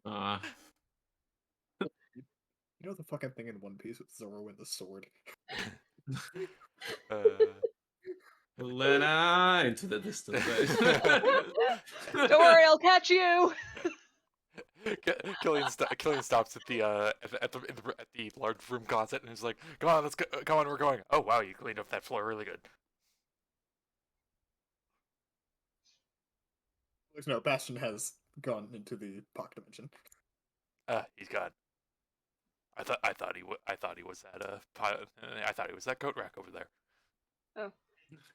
Uh, You know the fucking thing in One Piece with Zoro and the sword? Lena into the distance. Don't worry, I'll catch you. Killian stops at the at the large room closet and is like, "Come on, let's go. Come on, we're going." Oh wow, you cleaned up that floor really good. No, Bastion has gone into the pocket dimension. He's gone. I thought he was that pilot. I thought he was that coat rack over there.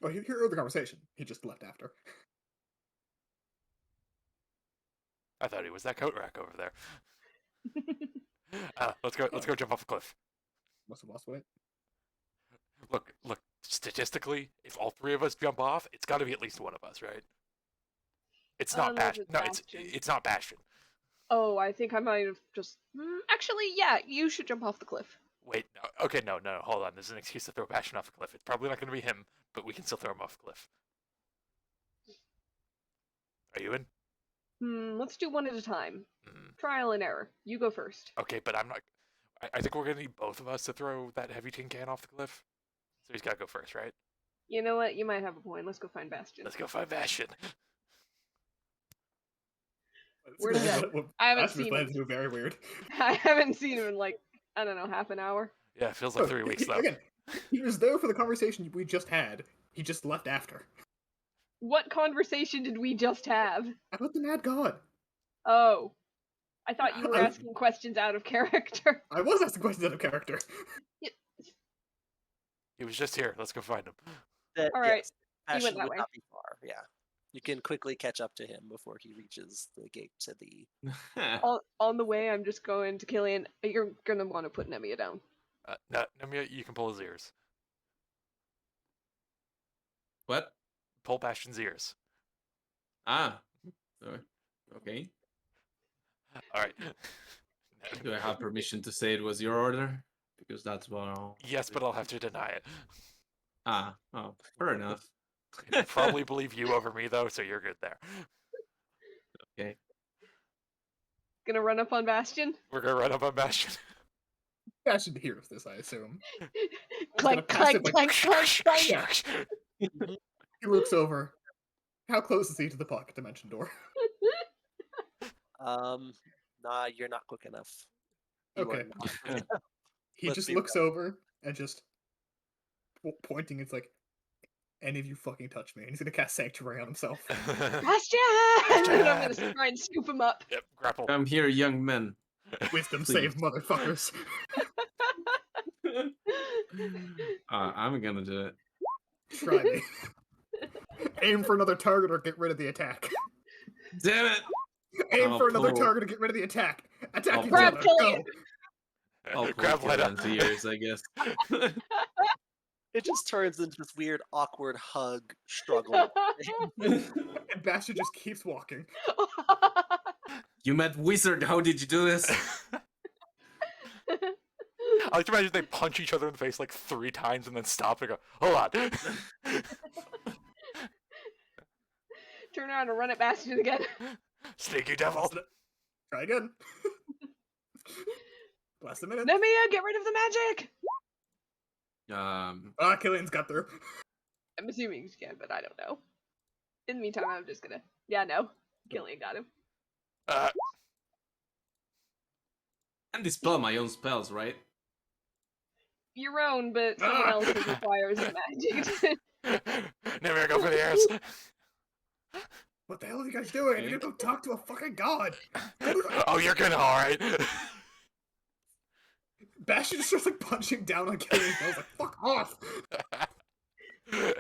Oh, he heard the conversation. He just left after. I thought he was that coat rack over there. Let's go jump off a cliff. Must have lost weight. Look. Statistically, if all three of us jump off, it's got to be at least one of us, right? It's not Unless Bastion. it's No, Bastion. it's not Bastion. Oh, I think I might have just. Actually, yeah, you should jump off the cliff. Wait, no. Okay, no, hold on. There's an excuse to throw Bastion off a cliff. It's probably not going to be him, but we can still throw him off a cliff. Are you in? Let's do one at a time. Mm, Trial and error. You go first. okay, but I'm not. I think we're going to need both of us to throw that heavy tin can off the cliff. So he's got to go first, right? You know what? You might have a point. Let's go find Bastion. Let's go find Bastion. Where's he at? I haven't seen him. To very weird. I haven't seen him in like, I don't know, half an hour. Yeah, it feels like 3 weeks though. Again, he was there for the conversation we just had. He just left after. What conversation did we just have? About the Mad God. Oh. I thought you were asking questions out of character. I was asking questions out of character. He was just here. Let's go find him. All right, Yes, he went Bastion that would way. not be far. Yeah, you can quickly catch up to him before he reaches the gate to the. On the way, I'm just going to Killian. You're gonna want to put Nemia down. No, Nemia, you can pull his ears. What? Pull Bastion's ears. Ah. Okay. All right. Do I have permission to say it was your order? Because that's what I'll... Yes, but I'll have to deny it. Ah, oh, fair enough. I probably believe you over me though, so you're good there. Okay. Gonna run up on Bastion. We're gonna run up on Bastion. Bastion hears this, I assume. Clank, pass clank, it like- clank, clank, clank. Yeah. He looks over. How close is he to the pocket dimension door? Nah, you're not quick enough. You are Okay. not. He Let's just be looks over and just pointing. It's like, any of you fucking touch me. And he's gonna cast Sanctuary on himself. Bastion! And I'm gonna try and scoop him up. Yep, grapple. Come here, young men. Wisdom Please. save, motherfuckers. I'm gonna do it. Try me. Aim for another target or get rid of the attack. Damn it! Aim I'll for another pull- target to get rid of the attack. Attack I'll each Grab other. Killian. Go. I'll pull Grab Lena. Killian's ears, I guess. It just turns into this weird, awkward hug struggle. And Bastion just keeps walking. You met Wizard, how did you do this? I like to imagine they punch each other in the face like 3 times and then stop and go, hold on. Turn around and run at Bastion again. Sneaky devil. Try again. Last a minute. Nemia, get rid of the magic! Killian's got through. I'm assuming you can, but I don't know. In the meantime, I'm just gonna... Yeah, no. Killian got him. And dispel my own spells, right? Your own, but someone else's requires magic. Never go for the airs. What the hell are you guys doing? You go talk to a fucking god. Go to Oh, you're gonna alright. Bastion just starts like punching down on Killian. I was like, fuck off. Can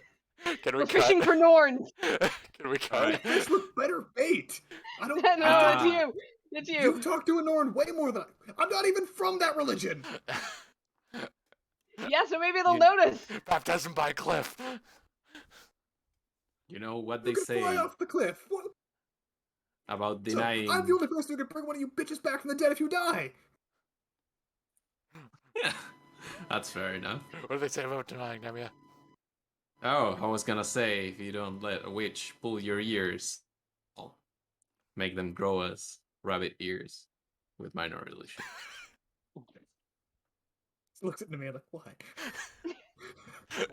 we We're cut? fishing for Norns. Can we cut? Fish with better bait. I don't. No, Ah. it's you. It's you. You've talked to a Norn way more than I'm not even from that religion. Yeah, so maybe they'll You- notice. Baptism by cliff. You know what they You can say fly off the cliff. What? about So, denying. I'm the only person who can bring one of you bitches back from the dead if you die. Yeah, that's fair enough. What do they say about denying Nemia? Oh, I was gonna say, if you don't let a witch pull your ears, I'll make them grow as rabbit ears with minor illusion. Looks at me like, why?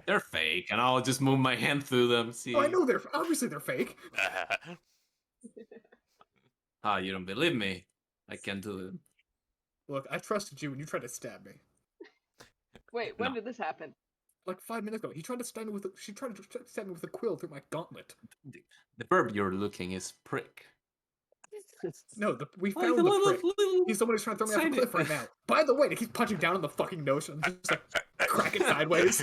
They're fake, and I'll just move my hand through them. See? Oh, I know they're obviously they're fake. Ah, you don't believe me? I can do them. Look, I trusted you and you tried to stab me. Wait, when No. did this happen? Like 5 minutes ago, he tried to stab me with. She tried to stab me with a quill through my gauntlet. The verb you're looking is prick. No, we Like found a the little, prick. little He's someone who's trying to throw me off a tiny- cliff right now. By the way, he keeps punching down on the fucking notion and just like crack it sideways.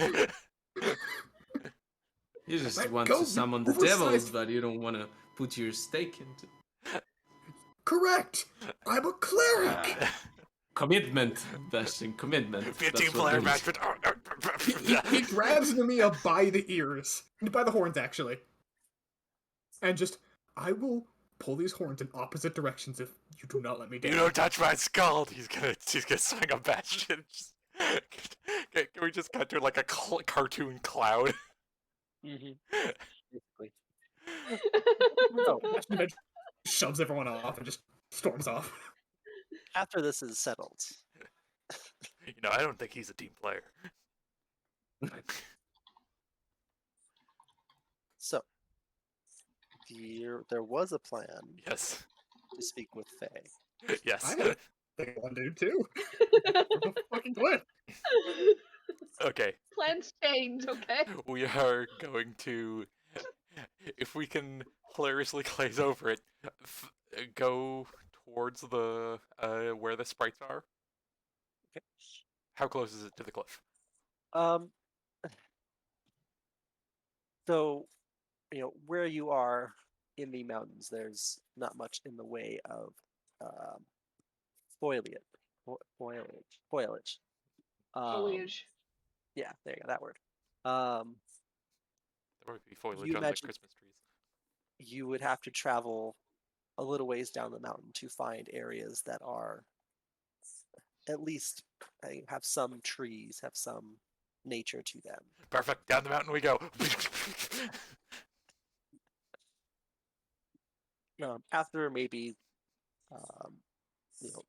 You just Let want go, to you summon the oversized- devils, but you don't want to put your stake into. Correct. I'm a cleric. Commitment, Bastion, commitment. Be a That's team what player, we- Bastard. He grabs Namiya by the ears, by the horns actually, and just, I will pull these horns in opposite directions if you do not let me down. You don't touch my skull. He's gonna swing a Bastion. Can we just cut to like a cartoon cloud? Mm-hmm. Basically. Bastion eventually shoves everyone off and just storms off. After this is settled, You know, I don't think he's a team player. so there was a plan Yes. to speak with Faye. Yes. I have I want to do too. From a fucking cliff. Okay. Plans change, okay? We are going to, if we can hilariously glaze over it, go towards the where the sprites are. Okay. How close is it to the cliff? So, where you are in the mountains, there's not much in the way of foliage. Foliage. Foliage. Yeah, there you go, that word. There would be foliage You on the imagine- Christmas trees. You would have to travel a little ways down the mountain to find areas that are at least have some trees, have some nature to them. Perfect. Down the mountain we go. After maybe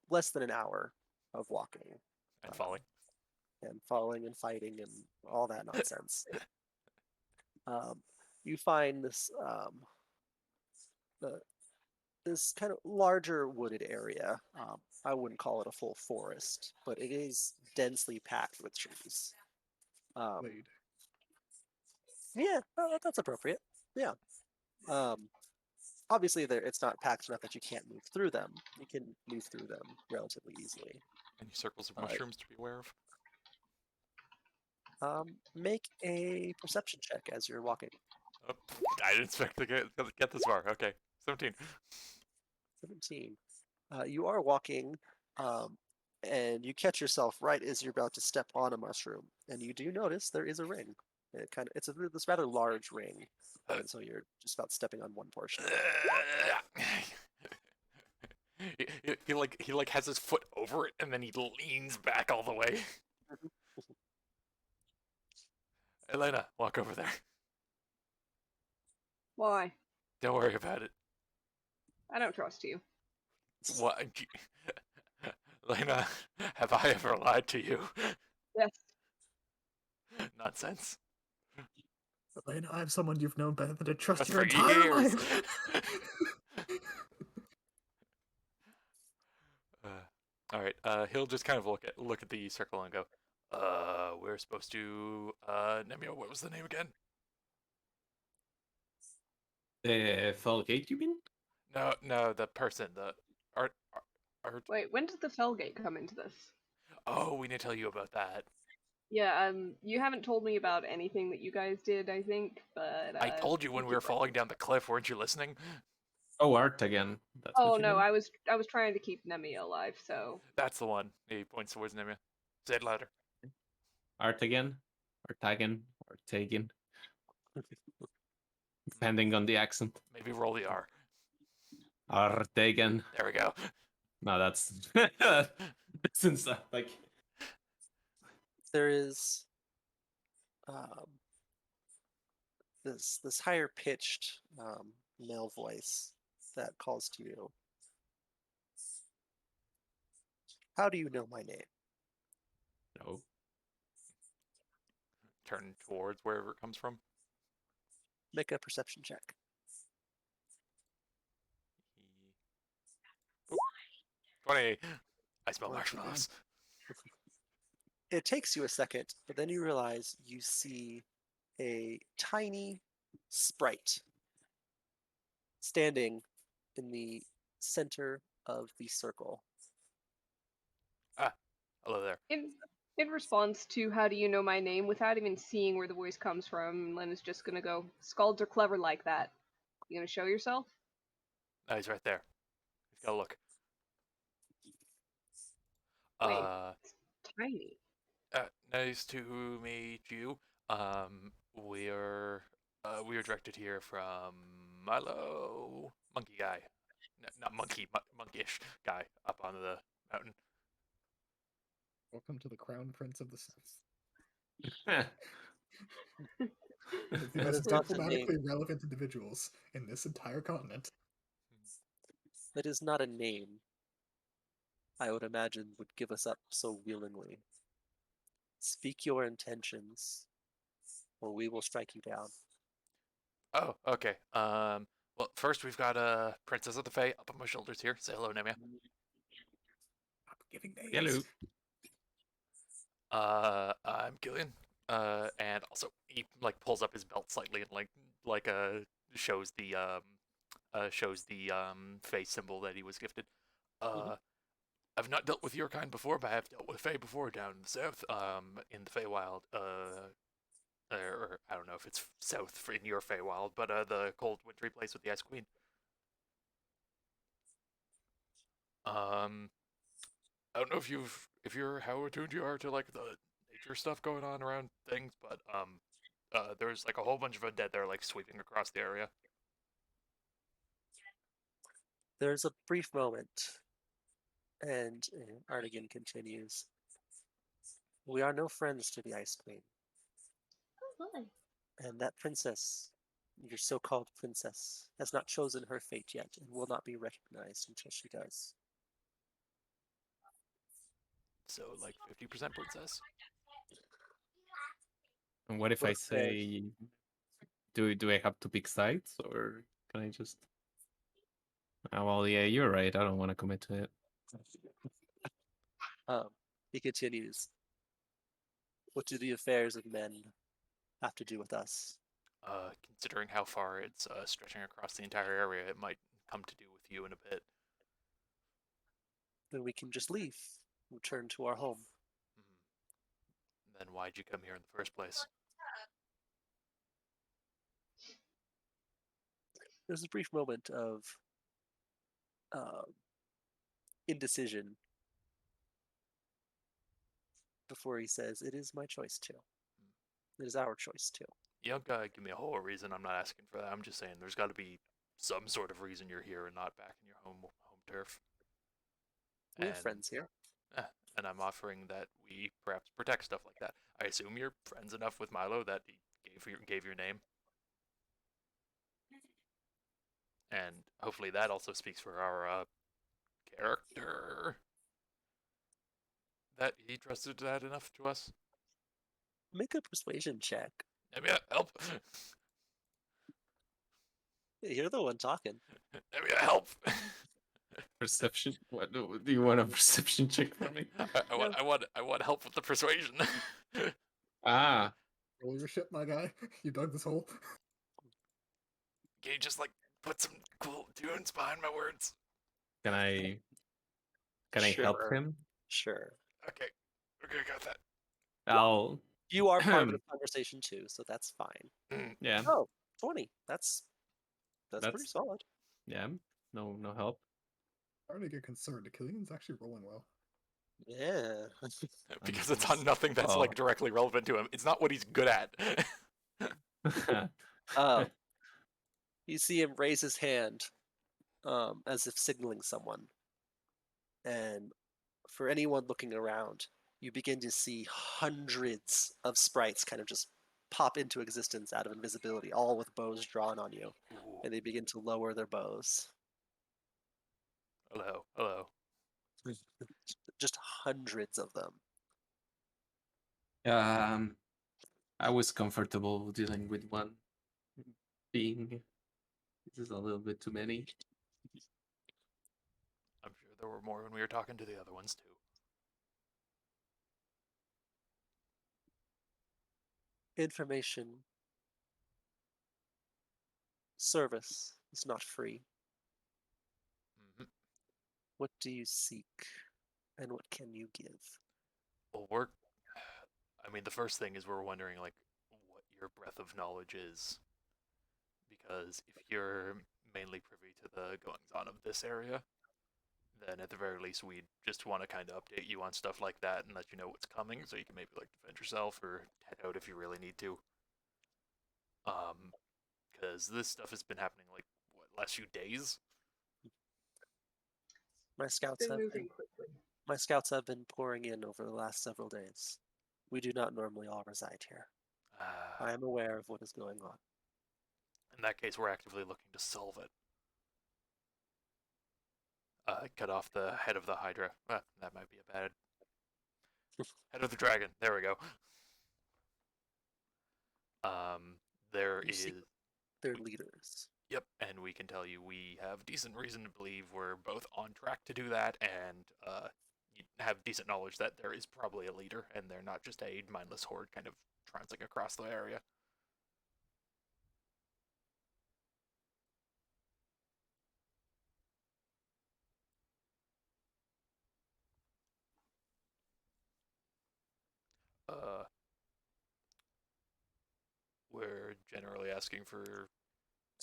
less than an hour of walking And falling. and falling and fighting and all that nonsense, you find this kind of larger wooded area. I wouldn't call it a full forest, but it is densely packed with trees. Blade. Yeah, that's appropriate. Yeah. Obviously, it's not packed enough that you can't move through them. You can move through them relatively easily. Any circles of Alright. mushrooms to be aware of? Make a perception check as you're walking. Oh, I didn't expect to get this far. Okay. 17. 17. You are walking, and you catch yourself right as you're about to step on a mushroom, and you do notice there is a ring. It's this rather large ring, and so you're just about stepping on one portion. He like has his foot over it and then he leans back all the way. Elena, walk over there. Why? Don't worry about it. I don't trust you. What? Elena, have I ever lied to you? Yes. Nonsense. Elena, I'm someone you've known better than to trust That's your for entire years. life. All All right. He'll just kind of look at the circle and go, we're supposed to. Nemio, what was the name again? Felgate, you mean? No, the person, the art. Wait, when did the Felgate come into this? Oh, we need to tell you about that. Yeah, you haven't told me about anything that you guys did, I think, but I told you when we were falling down the cliff. Weren't you listening? Oh, Art again. That's Oh what you no, meant? I was trying to keep Nemi alive, so That's the one. He points towards Nemia. Say it louder. Art again? Artagan? Artagan? Depending on the accent. Maybe roll the R. Artagan. There we go. No, that's since like There is um, this higher pitched male voice that calls to you. How do you know my name? no. Turn towards wherever it comes from. Make a perception check. Oop. 20. I smell Well, marshmallows. It takes you a second, but then you realize you see a tiny sprite standing in the center of the circle. Hello there. in response to how do you know my name, without even seeing where the voice comes from, Len is just gonna go, Scalds are clever like that. You gonna show yourself? Oh, he's right there. He's got to look. Wait. Tiny. Nice to meet you. We're directed here from Milo, monkey guy, not monkey, monkish guy up on the mountain. Welcome to the Crown Prince of the South. Heh. The That most is not the diplomatically relevant individuals in this entire continent. That is not a name I would imagine would give us up so willingly. Speak your intentions, or we will strike you down. Oh, okay. Well, first we've got Princess of the Fae up on my shoulders here. Say hello, Nemia. Stop giving names. Hello. I'm Gillian. And also he like pulls up his belt slightly and shows the Fae symbol that he was gifted. I've not dealt with your kind before, but I have dealt with Fae before down in the south, in the Feywild. Or I don't know if it's south in your Feywild, but the cold wintry place with the Ice Queen. I don't know if you're how attuned you are to like the nature stuff going on around things, but there's like a whole bunch of undead there like sweeping across the area. There's a brief moment, and Artigan continues. We are no friends to the Ice Queen, Oh, hi. and that princess, your so-called princess, has not chosen her fate yet and will not be recognized until she does. So like 50% princess. And what if I What if say do I have to pick sides or can I just Oh well yeah, you're right. I don't want to commit to it. He continues. What do the affairs of men have to do with us? Considering how far it's stretching across the entire area, it might come to do with you in a bit. Then we can just leave, return to our home. Then why'd you come here in the first place? There's a brief moment of indecision before he says, "It is my choice too. It is our choice too." You don't gotta give me a whole reason. I'm not asking for that. I'm just saying there's got to be some sort of reason you're here and not back in your home turf. We have friends here. And I'm offering that we perhaps protect stuff like that. I assume you're friends enough with Milo that he gave your name. And hopefully that also speaks for our character. That he trusted that enough to us. Make a persuasion check. Nemia, help! You're the one talking. Nemia, help! Perception? What do you want a perception check from me? I want help with the persuasion. Ah, Roll your shit, my guy. You dug this hole. Can you just like put some cool tunes behind my words? can I help Sure. him? Sure. Okay, got that. I'll You are part of the conversation too, so that's fine. yeah. Oh, 20. That's pretty That's- solid. Yeah. No help. Starting to get concerned. Killian's actually rolling well. Yeah. Because it's on nothing that's like directly relevant to him. It's not what he's good at. You see him raise his hand, as if signaling someone. And for anyone looking around, you begin to see hundreds of sprites kind of just pop into existence out of invisibility, all with bows drawn on you. And they begin to lower their bows. Hello. Just hundreds of them. I was comfortable dealing with one being. This is a little bit too many. I'm sure there were more when we were talking to the other ones too. Information service is not free. Mhm. What do you seek, and what can you give? Well, I mean, the first thing is we're wondering like what your breadth of knowledge is, because if you're mainly privy to the goings on of this area, then at the very least we just want to kind of update you on stuff like that and let you know what's coming, so you can maybe like defend yourself or head out if you really need to. Because this stuff has been happening like what, last few days. My scouts Been have moving quickly. my scouts have been pouring in over the last several days. We do not normally all reside here. I am aware of what is going on. In that case, we're actively looking to solve it. Cut off the head of the Hydra. That might be a bad. Head of the dragon. There we go. There You is. seek their leaders. Yep, and we can tell you we have decent reason to believe we're both on track to do that, and you have decent knowledge that there is probably a leader, and they're not just a mindless horde kind of trouncing across the area. We're generally asking for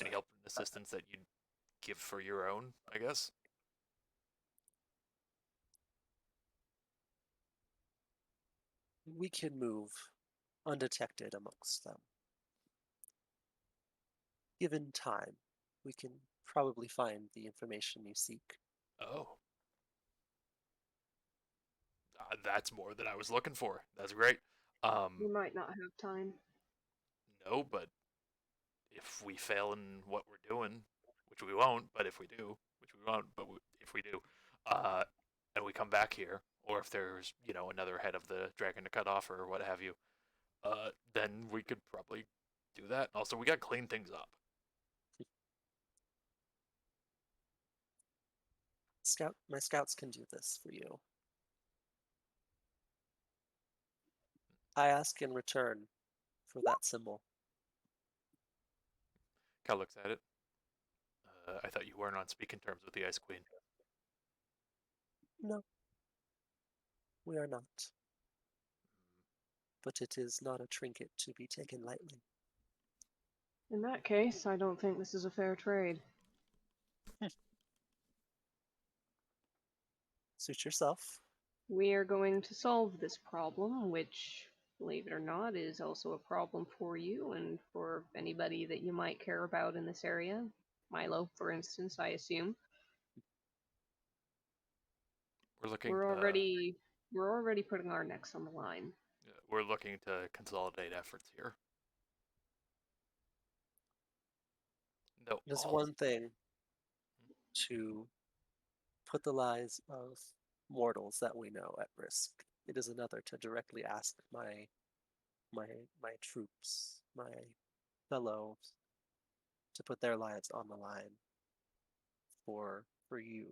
any help and assistance that you'd give for your own, I guess. We can move undetected amongst them. Given time, we can probably find the information you seek. Oh. That's more than I was looking for. That's great. We might not have time. No, but if we fail in what we're doing, which we won't, but if we do, which we won't, but if we do, and we come back here, or if there's, another head of the dragon to cut off or what have you, then we could probably do that. Also, we got to clean things up. My scouts can do this for you. I ask in return for that symbol. Cal looks at it. I thought you weren't on speaking terms with the Ice Queen. No, we are not. But it is not a trinket to be taken lightly. In that case, I don't think this is a fair trade. Suit yourself. We are going to solve this problem, which, believe it or not, is also a problem for you and for anybody that you might care about in this area. Milo, for instance, I assume. We're looking. We're already putting our necks on the line. We're looking to consolidate efforts here. No, It is one thing to put the lives of mortals that we know at risk. It is another to directly ask my troops, my fellows, to put their lives on the line for you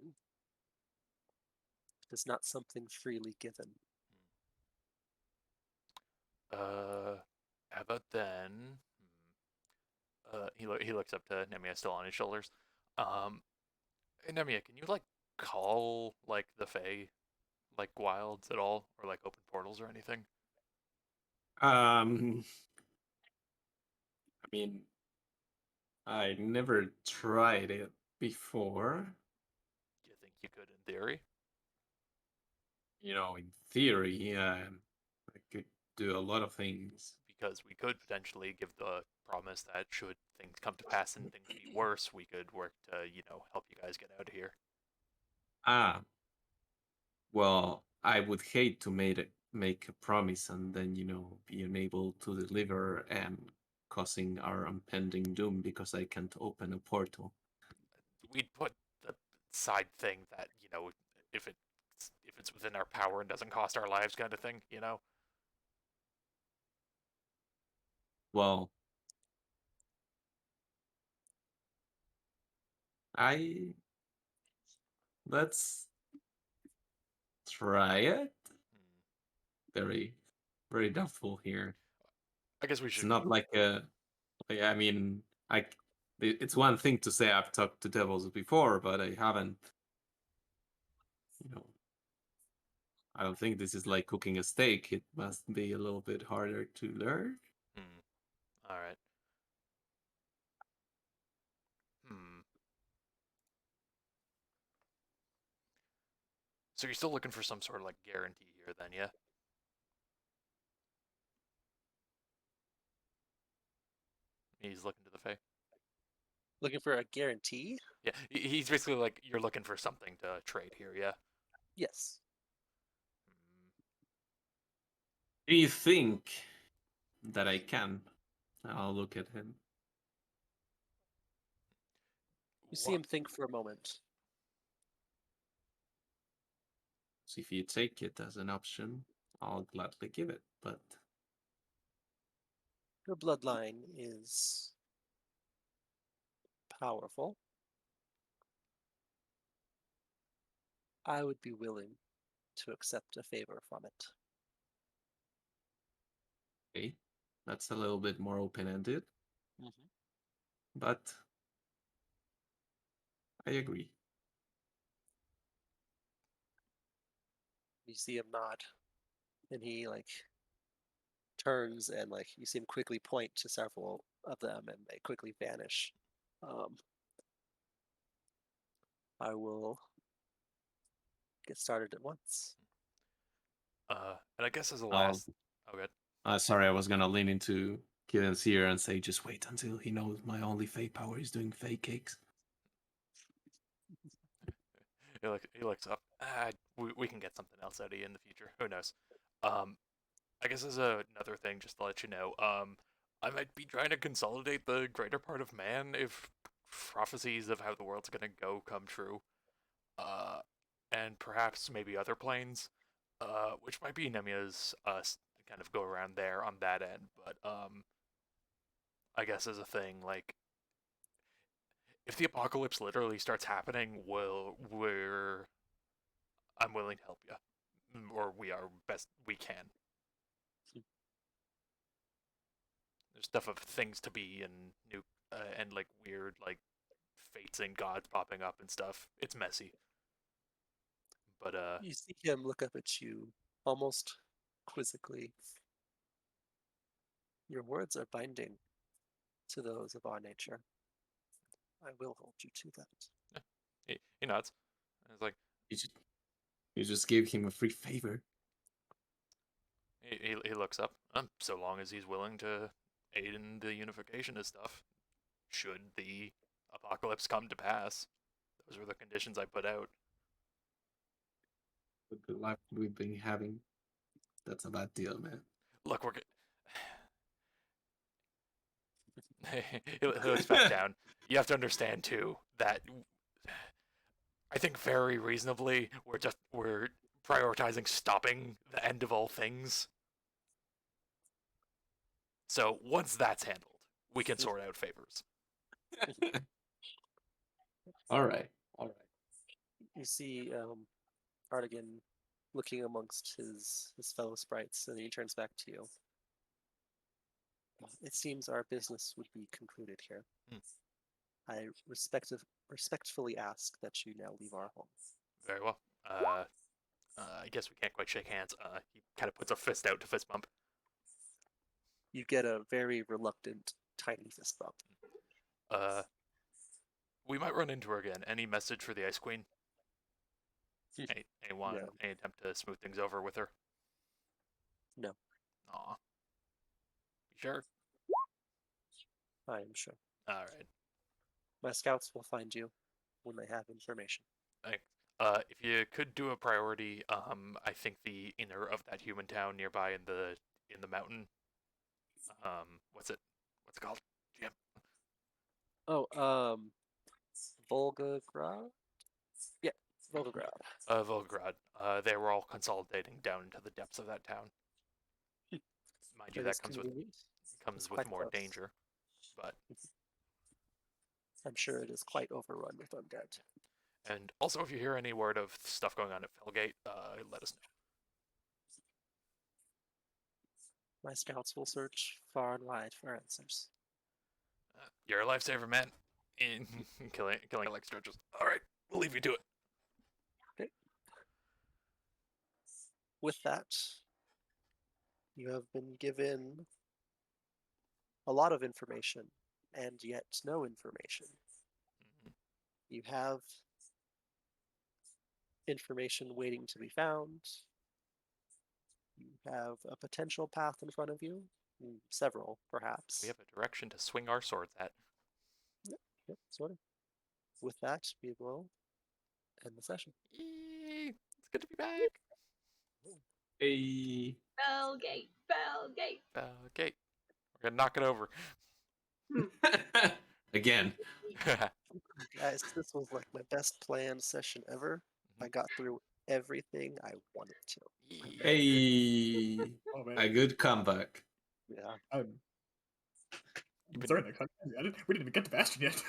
It is not something freely given. How about then? He looks up to Nemia, still on his shoulders. Hey, Nemia, can you like call like the Fae like wilds at all, or like open portals or anything? I mean, I never tried it before. Do you think you could in theory? You know, in theory, I could do a lot of things. Because we could potentially give the promise that should things come to pass and things be worse, we could work to, help you guys get out of here. Ah, well, I would hate to make a promise and then, be unable to deliver and causing our impending doom because I can't open a portal. We'd put the side thing that, if it's within our power and doesn't cost our lives kind of thing. Well, let's try it. Very, very doubtful here. I guess we It's should. not like I mean, it's one thing to say I've talked to devils before, but I haven't, I don't think this is like cooking a steak. It must be a little bit harder to learn. All right. Hmm. So you're still looking for some sort of like guarantee here, then, yeah? He's looking to the Fae. Looking for a guarantee? Yeah, he's basically like, you're looking for something to trade here, yeah? Yes. Do you think that I can? I'll look at him. You see him think for a moment. So if you take it as an option, I'll gladly give it, but Your bloodline is powerful. I would be willing to accept a favor from it. okay, that's a little bit more open-ended, but I agree. You see him nod, and he turns and you see him quickly point to several of them, and they quickly vanish. I will get started at once. And I guess as a last. Oh, good. Sorry, I was gonna lean into Killian's ear and say, just wait until he knows my only fake power is doing fake cakes. He looks up. We can get something else out of you in the future. Who knows? I guess as another thing, just to let you know, I might be trying to consolidate the greater part of man if prophecies of how the world's gonna go come true. And perhaps maybe other planes, which might be Nemia's kind of go around there on that end. But I guess as a thing, like if the apocalypse literally starts happening, I'm willing to help you, or we are best we can. There's stuff of things to be and new and like weird like fates and gods popping up and stuff. It's messy. But you see him look up at you almost quizzically. Your words are binding to those of our nature. I will hold you to that. Yeah, he nods. And it's like you just gave him a free favor. he looks up. So long as he's willing to aid in the unification of stuff, should the apocalypse come to pass, those were the conditions I put out. With the life we've been having, that's a bad deal, man. Look, he looks back down. You have to understand too that I think very reasonably we're prioritizing stopping the end of all things. So once that's handled, we can sort out favors. All right. You see Artigan looking amongst his fellow sprites, and he turns back to you. It seems our business would be concluded here. I respectfully ask that you now leave our home. Very well. I guess we can't quite shake hands. He kind of puts a fist out to fist bump. You get a very reluctant, tiny fist bump. We might run into her again. Any message for the Ice Queen? Any attempt to smooth things over with her? No. Aw. You sure? I am sure. All right. My scouts will find you when they have information. Thanks. If you could do a priority, I think the inner of that human town nearby in the mountain. What's it called? Jim. Oh, Volgograd? Yeah, Volgograd. Volgograd. They were all consolidating down into the depths of that town. Mind you, It that is comes convenient. with quite more close. danger. But I'm sure it is quite overrun with undead. and also, if you hear any word of stuff going on at Fellgate, let us know. My scouts will search far and wide for answers. You're a lifesaver, man. In killing like stretches. All right, we'll leave you to it. Okay. With that, you have been given a lot of information, and yet no information. You have information waiting to be found. You have a potential path in front of you. Several, perhaps. We have a direction to swing our swords at. Yep, sort of. With that, we will end the session. Yay! It's good to be back. Hey. Fellgate, Fellgate. Okay, we're gonna knock it over. Again. Guys, this was like my best planned session ever. I got through everything I wanted to. Hey. Oh man, A good comeback. Yeah. sorry, Nick. We didn't even get to Bastion yet.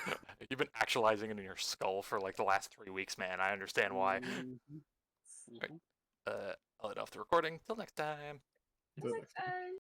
You've been actualizing it in your skull for like the last 3 weeks, man. I understand why. Mhm. I'll let off the recording. Till next time. Until next time.